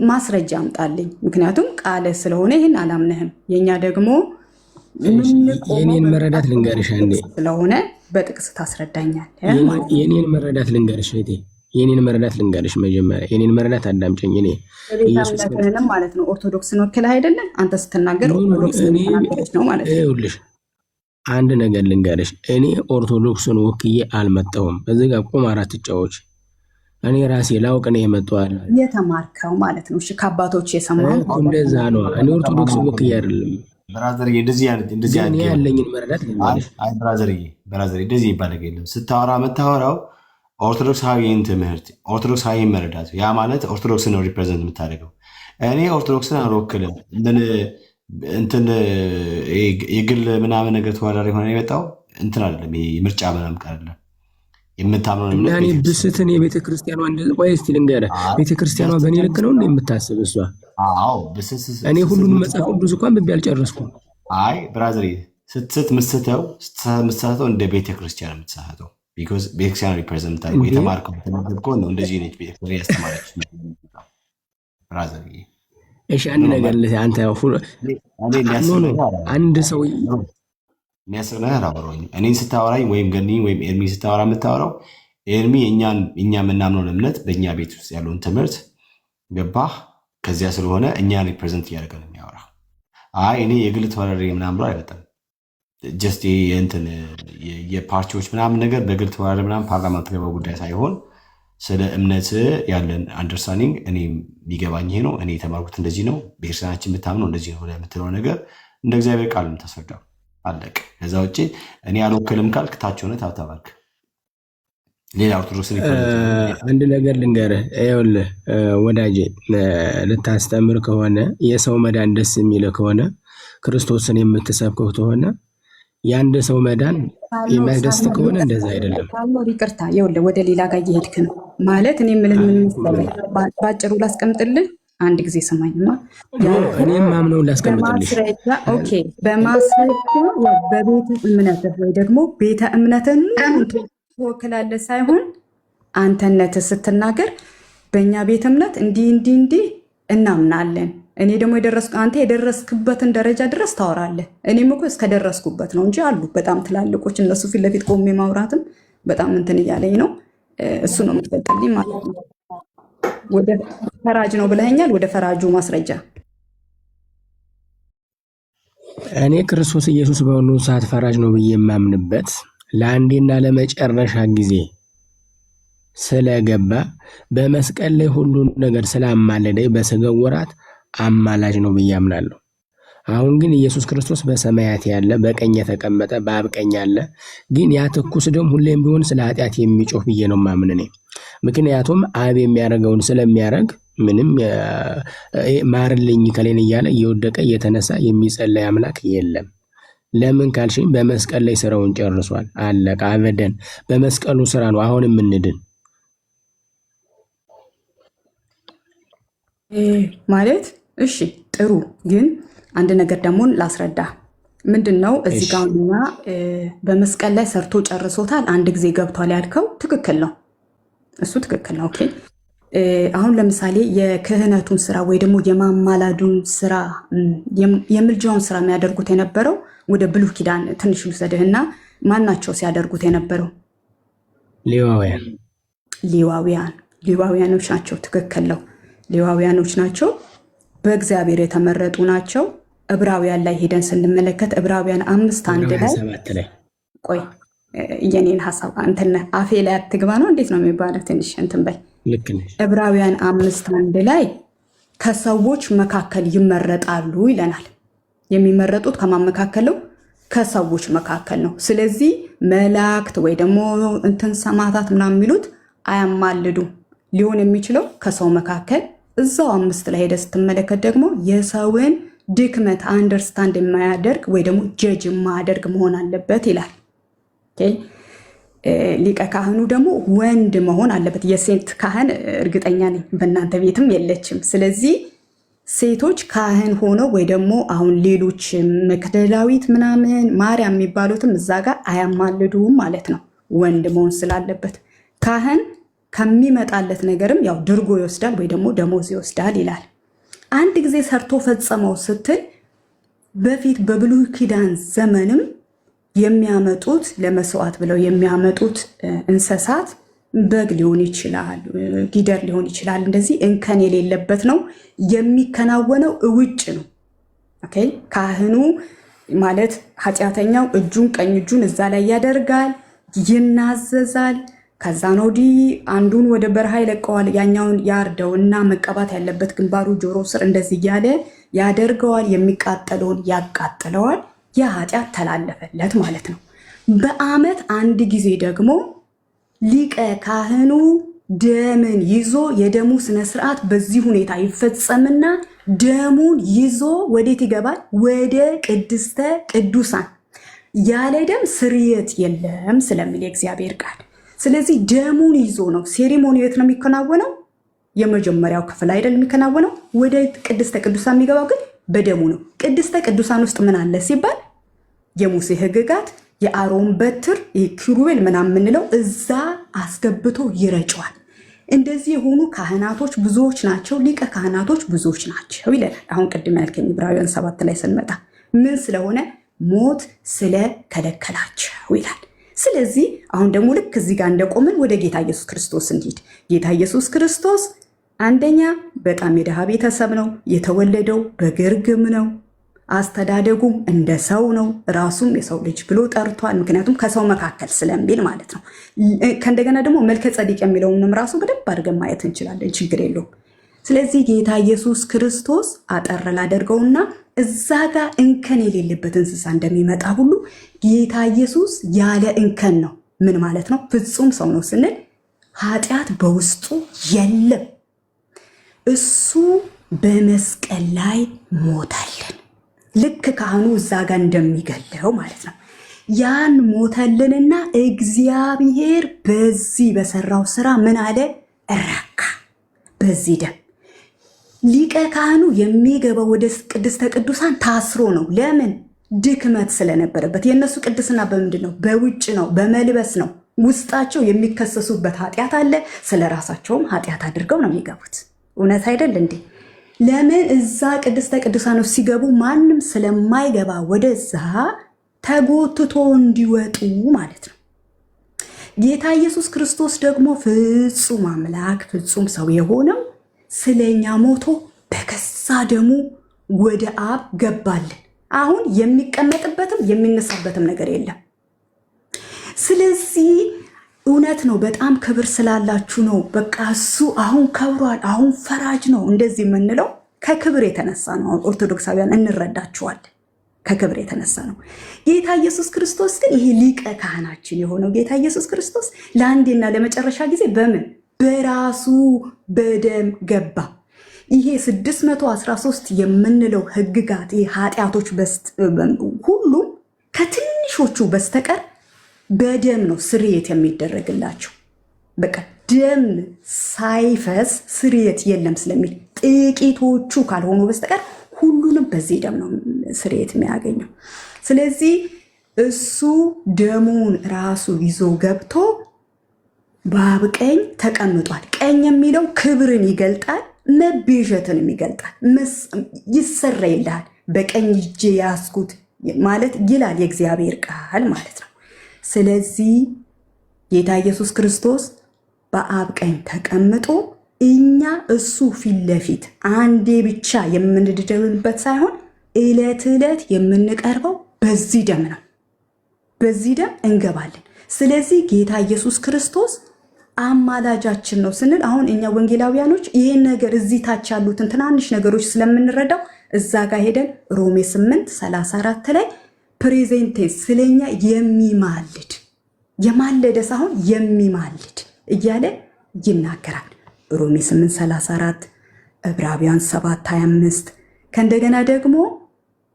ማስረጃ አምጣልኝ። ምክንያቱም ቃለ ስለሆነ ይህን አላምንህም። የኛ ደግሞ የኔን መረዳት ልንገርሽ አንዴ ስለሆነ በጥቅስ ታስረዳኛለህ። የኔን መረዳት ልንገርሽ እህቴ፣ የኔን መረዳት ልንገርሽ። መጀመሪያ የኔን መረዳት አዳምጪኝ። እኔ ኢየሱስ ክርስቶስ ማለት ነው ኦርቶዶክስን ወክለህ አይደለ? አንተ ስትናገር ኦርቶዶክስን ነው ማለት ነው። ይኸውልሽ አንድ ነገር ልንገርሽ፣ እኔ ኦርቶዶክስን ወክዬ አልመጣሁም። እዚህ ጋር ቁማር አትጫወች። እኔ ራሴ ላውቅ ነው የመጣዋል የተማርከው ማለት ነው። እሺ ከአባቶች የሰማው እንደዛ ነው። እኔ ኦርቶዶክስን ወክዬ አይደለም። ብራዘር እንደዚህ ያለኝን መረዳት ልንገርሽ። ብራዘር እንደዚህ ይባላል የለም። ስታወራ የምታወራው ኦርቶዶክሳዊን ትምህርት ኦርቶዶክሳዊ መረዳት፣ ያ ማለት ኦርቶዶክስን ነው ሪፕሬዘንት የምታደርገው። እኔ ኦርቶዶክስን አልወክልም። እንትን የግል ምናምን ነገር ተወዳዳሪ ሆነ የመጣው እንትን አይደለም። ይሄ ምርጫ ምናምን አይደለም። የምታምነው እና እኔ ብስትን የቤተ ክርስቲያኗ ቆይ እስኪ ልንገርህ፣ ቤተ ክርስቲያኗ በእኔ ልክ ነው እንደ የምታስብ እሷ? እኔ ሁሉንም መጽሐፍ ቅዱስ እንኳን ብቤ አልጨረስኩም። አይ ብራዘር ስትምትሰተው እንደ ቤተ ክርስቲያን የምትሳተው ቢኮዝ ቤተክርስቲያን ሪፕሬዘንት ታደርገው የተማርከው ተመገብከው ነው። እንደዚህ ነች ቤተክርስቲያን ያስተማረች ብራዘር። እሺ አንድ ነገር አንተ አንድ ሰው የሚያስብ ነገር አወራኝ። እኔን ስታወራኝ ወይም ገኒ ወይም ኤርሚ ስታወራ የምታወራው ኤርሚ እኛ የምናምነውን እምነት በእኛ ቤት ውስጥ ያለውን ትምህርት ገባህ? ከዚያ ስለሆነ እኛን ሪፕሬዘንት እያደረገ ነው የሚያወራ። አይ እኔ የግል ተወዳዳሪ ምናምን ብሎ አይበጣም። ጀስት እንትን የፓርቲዎች ምናምን ነገር በግል ተወዳዳሪ ምናምን ፓርላማ ተገባው ጉዳይ ሳይሆን ስለ እምነት ያለን አንደርስታንዲንግ እኔ የሚገባኝ ይሄ ነው፣ እኔ የተማርኩት እንደዚህ ነው፣ ቤተክርስቲያናችን የምታምነው እንደዚህ ነው የምትለው ነገር እንደ እግዚአብሔር ቃል የምታስረዳው አለቅ። ከዛ ውጭ እኔ አልወክልም ካልክ ታች ሆነ ታብታባክ ሌላ ኦርቶዶክስ አንድ ነገር ልንገርህ። ይኸውልህ ወዳጄ፣ ልታስተምር ከሆነ የሰው መዳን ደስ የሚልህ ከሆነ ክርስቶስን የምትሰብከው ከሆነ የአንድ ሰው መዳን የሚያስደስት ከሆነ እንደዛ አይደለም። ይቅርታ፣ ይኸውልህ ወደ ሌላ ጋር እየሄድክ ነው ማለት እኔ የምልህ ምን መሰለህ፣ ባጭሩ ላስቀምጥልህ። አንድ ጊዜ ሰማኝማ። እኔም ማምነውን ላስቀምጥልሽ። ኦኬ፣ በማስረጃ በቤተ እምነትህ ወይ ደግሞ ቤተ እምነትን ትወክላለህ ሳይሆን አንተነትህ ስትናገር በእኛ ቤተ እምነት እንዲህ እናምናለን። እኔ ደግሞ አንተ የደረስክበትን ደረጃ ድረስ ታወራለህ። እኔም እኮ እስከደረስኩበት ነው እንጂ አሉ በጣም ትላልቆች፣ እነሱ ፊት ለፊት ቆሜ ማውራትም በጣም እንትን እያለኝ ነው። እሱ ነው የምትፈጠልኝ ማለት ነው። ወደ ፈራጅ ነው ብለኸኛል። ወደ ፈራጁ ማስረጃ እኔ ክርስቶስ ኢየሱስ በሁሉ ሰዓት ፈራጅ ነው ብዬ የማምንበት ለአንዴና ለመጨረሻ ጊዜ ስለገባ በመስቀል ላይ ሁሉን ነገር ስላማለደኝ በስጋው ወራት አማላጅ ነው ብዬ አምናለሁ። አሁን ግን ኢየሱስ ክርስቶስ በሰማያት ያለ በቀኝ የተቀመጠ በአብ ቀኝ ያለ፣ ግን ያ ትኩስ ደም ሁሌም ቢሆን ስለ ኃጢአት የሚጮህ ብዬ ነው ማምን እኔ። ምክንያቱም አብ የሚያደርገውን ስለሚያደርግ ምንም ማርልኝ ከሌን እያለ እየወደቀ እየተነሳ የሚጸለይ አምላክ የለም። ለምን ካልሽኝ በመስቀል ላይ ስራውን ጨርሷል። አለቀ። አበደን። በመስቀሉ ስራ ነው አሁን የምንድን ማለት። እሺ ጥሩ። ግን አንድ ነገር ደግሞ ላስረዳ። ምንድን ነው እዚህ ጋር እኛ በመስቀል ላይ ሰርቶ ጨርሶታል፣ አንድ ጊዜ ገብቷል ያልከው ትክክል ነው። እሱ ትክክል ነው። ኦኬ። አሁን ለምሳሌ የክህነቱን ስራ ወይ ደግሞ የማማላዱን ስራ የምልጃውን ስራ የሚያደርጉት የነበረው ወደ ብሉይ ኪዳን ትንሽ ልውሰድህና ማናቸው ሲያደርጉት የነበረው? ሌዋውያኖች ናቸው። ትክክል ነው። ሌዋውያኖች ናቸው። በእግዚአብሔር የተመረጡ ናቸው። ዕብራውያን ላይ ሄደን ስንመለከት ዕብራውያን 5:1 ላይ ቆይ የኔን ሀሳብ አንተና አፌ ላይ አትግባ ነው እንዴት ነው የሚባለው? ትንሽ እንትን በል። ዕብራውያን 5:1 ላይ ከሰዎች መካከል ይመረጣሉ ይለናል። የሚመረጡት ከማን መካከል ነው? ከሰዎች መካከል ነው። ስለዚህ መላእክት ወይ ደግሞ እንትን ሰማዕታት ምናምን የሚሉት አያማልዱ። ሊሆን የሚችለው ከሰው መካከል እዛው 5 ላይ ሄደ ስትመለከት ደግሞ የሰውን ድክመት አንደርስታንድ የማያደርግ ወይ ደግሞ ጀጅ የማያደርግ መሆን አለበት ይላል። ሊቀ ካህኑ ደግሞ ወንድ መሆን አለበት። የሴት ካህን እርግጠኛ ነኝ በእናንተ ቤትም የለችም። ስለዚህ ሴቶች ካህን ሆነው ወይ ደግሞ አሁን ሌሎች መክደላዊት ምናምን ማርያም የሚባሉትም እዛ ጋር አያማልዱም ማለት ነው። ወንድ መሆን ስላለበት ካህን ከሚመጣለት ነገርም ያው ድርጎ ይወስዳል ወይ ደግሞ ደሞዝ ይወስዳል ይላል። አንድ ጊዜ ሰርቶ ፈጸመው ስትል በፊት በብሉይ ኪዳን ዘመንም የሚያመጡት ለመስዋዕት ብለው የሚያመጡት እንስሳት በግ ሊሆን ይችላል፣ ጊደር ሊሆን ይችላል። እንደዚህ እንከን የሌለበት ነው። የሚከናወነው ውጭ ነው። ኦኬ ካህኑ ማለት ኃጢአተኛው ቀኝ እጁን እዛ ላይ ያደርጋል፣ ይናዘዛል። ከዛ ነው አንዱን ወደ በረሃ ይለቀዋል፣ ያኛውን ያርደው እና መቀባት ያለበት ግንባሩ፣ ጆሮ ስር እንደዚህ እያለ ያደርገዋል። የሚቃጠለውን ያቃጥለዋል። የኃጢአት ተላለፈለት ማለት ነው። በዓመት አንድ ጊዜ ደግሞ ሊቀ ካህኑ ደምን ይዞ የደሙ ስነስርዓት በዚህ ሁኔታ ይፈጸምና ደሙን ይዞ ወዴት ይገባል? ወደ ቅድስተ ቅዱሳን። ያለ ደም ስርየት የለም ስለሚል የእግዚአብሔር ቃል። ስለዚህ ደሙን ይዞ ነው ሴሪሞኒ የት ነው የሚከናወነው? የመጀመሪያው ክፍል አይደል የሚከናወነው? ወደ ቅድስተ ቅዱሳን የሚገባው ግን በደሙ ነው። ቅድስተ ቅዱሳን ውስጥ ምን አለ ሲባል የሙሴ ሕግጋት፣ የአሮን በትር፣ ኪሩቤል ምናምን የምንለው እዛ አስገብቶ ይረጨዋል። እንደዚህ የሆኑ ካህናቶች ብዙዎች ናቸው፣ ሊቀ ካህናቶች ብዙዎች ናቸው ይለናል። አሁን ቅድም ያልከኝ ዕብራውያን 7 ላይ ስንመጣ ምን ስለሆነ ሞት ስለከለከላቸው ይላል። ስለዚህ አሁን ደግሞ ልክ እዚህ ጋር እንደቆምን ወደ ጌታ ኢየሱስ ክርስቶስ እንሂድ። ጌታ ኢየሱስ ክርስቶስ አንደኛ በጣም የድሃ ቤተሰብ ነው የተወለደው፣ በግርግም ነው። አስተዳደጉም እንደ ሰው ነው። ራሱም የሰው ልጅ ብሎ ጠርቷል። ምክንያቱም ከሰው መካከል ስለሚል ማለት ነው። ከእንደገና ደግሞ መልከ ጸዲቅ የሚለውንም ራሱ በደንብ አድርገን ማየት እንችላለን። ችግር የለውም። ስለዚህ ጌታ ኢየሱስ ክርስቶስ አጠር ላደርገውና እዛ ጋር እንከን የሌለበት እንስሳ እንደሚመጣ ሁሉ ጌታ ኢየሱስ ያለ እንከን ነው። ምን ማለት ነው? ፍጹም ሰው ነው ስንል ኃጢአት በውስጡ የለም። እሱ በመስቀል ላይ ሞተልን። ልክ ካህኑ እዛ ጋር እንደሚገለው ማለት ነው። ያን ሞተልንና እግዚአብሔር በዚህ በሰራው ስራ ምን አለ? ረካ። በዚህ ደም ሊቀ ካህኑ የሚገባው ወደ ቅድስተ ቅዱሳን ታስሮ ነው። ለምን? ድክመት ስለነበረበት። የእነሱ ቅድስና በምንድን ነው? በውጭ ነው፣ በመልበስ ነው። ውስጣቸው የሚከሰሱበት ኃጢአት አለ። ስለ ራሳቸውም ኃጢአት አድርገው ነው የሚገቡት። እውነት አይደል እንዴ? ለምን? እዛ ቅድስተ ቅዱሳን ሲገቡ ማንም ስለማይገባ ወደዛ ተጎትቶ እንዲወጡ ማለት ነው። ጌታ ኢየሱስ ክርስቶስ ደግሞ ፍጹም አምላክ ፍጹም ሰው የሆነው ስለኛ ሞቶ በገዛ ደሙ ወደ አብ ገባልን። አሁን የሚቀመጥበትም የሚነሳበትም ነገር የለም። ስለዚህ እውነት ነው። በጣም ክብር ስላላችሁ ነው። በቃ እሱ አሁን ከብሯል፣ አሁን ፈራጅ ነው እንደዚህ የምንለው ከክብር የተነሳ ነው። ኦርቶዶክሳውያን እንረዳችኋለን። ከክብር የተነሳ ነው። ጌታ ኢየሱስ ክርስቶስ ግን ይሄ ሊቀ ካህናችን የሆነው ጌታ ኢየሱስ ክርስቶስ ለአንዴና ለመጨረሻ ጊዜ በምን በራሱ በደም ገባ። ይሄ 613 የምንለው ህግጋት ኃጢአቶች ሁሉም ከትንሾቹ በስተቀር በደም ነው ስርየት የሚደረግላቸው። በቃ ደም ሳይፈስ ስርየት የለም ስለሚል ጥቂቶቹ ካልሆኑ በስተቀር ሁሉንም በዚህ ደም ነው ስርየት የሚያገኘው። ስለዚህ እሱ ደሙን ራሱ ይዞ ገብቶ በአብ ቀኝ ተቀምጧል። ቀኝ የሚለው ክብርን ይገልጣል፣ መቤዠትንም ይገልጣል። ይሰረይልሃል በቀኝ እጄ ያስኩት ማለት ይላል የእግዚአብሔር ቃል ማለት ነው። ስለዚህ ጌታ ኢየሱስ ክርስቶስ በአብ ቀኝ ተቀምጦ እኛ እሱ ፊት ለፊት አንዴ ብቻ የምንድደምበት ሳይሆን ዕለት ዕለት የምንቀርበው በዚህ ደም ነው። በዚህ ደም እንገባለን። ስለዚህ ጌታ ኢየሱስ ክርስቶስ አማላጃችን ነው ስንል አሁን እኛ ወንጌላውያኖች ይሄን ነገር እዚህ ታች ያሉትን ትናንሽ ነገሮች ስለምንረዳው እዛ ጋር ሄደን ሮሜ 8:34 ላይ ፕሬዘንቴንስ ስለኛ የሚማልድ የማለደ ሳይሆን የሚማልድ እያለ ይናገራል። ሮሜ 8:34 ዕብራውያን 7:25 ከእንደገና ደግሞ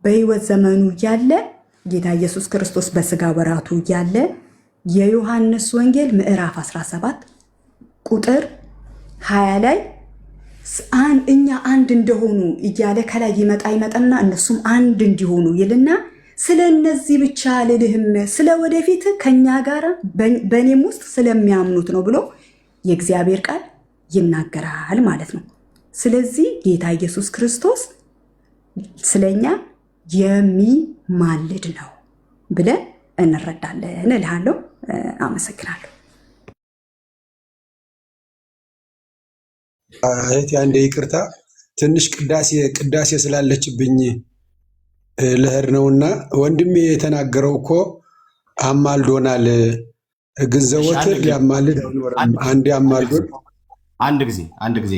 በሕይወት ዘመኑ እያለ ጌታ ኢየሱስ ክርስቶስ በስጋ ወራቱ እያለ የዮሐንስ ወንጌል ምዕራፍ 17 ቁጥር 20 ላይ እኛ አንድ እንደሆኑ እያለ ከላይ ይመጣና እነሱም አንድ እንዲሆኑ ይልና ስለ እነዚህ ብቻ አልልህም ስለ ወደፊት ከኛ ጋር በእኔም ውስጥ ስለሚያምኑት ነው ብሎ የእግዚአብሔር ቃል ይናገራል ማለት ነው። ስለዚህ ጌታ ኢየሱስ ክርስቶስ ስለኛ የሚማልድ ነው ብለን እንረዳለን እልሃለሁ። አመሰግናለሁ። እህቴ አንዴ ይቅርታ፣ ትንሽ ቅዳሴ ስላለችብኝ ልሄድ ነውና ወንድሜ የተናገረው እኮ አማልዶናል፣ ግን ዘወትር ሊያማልድ አንዴ አማልዶን አንድ ጊዜ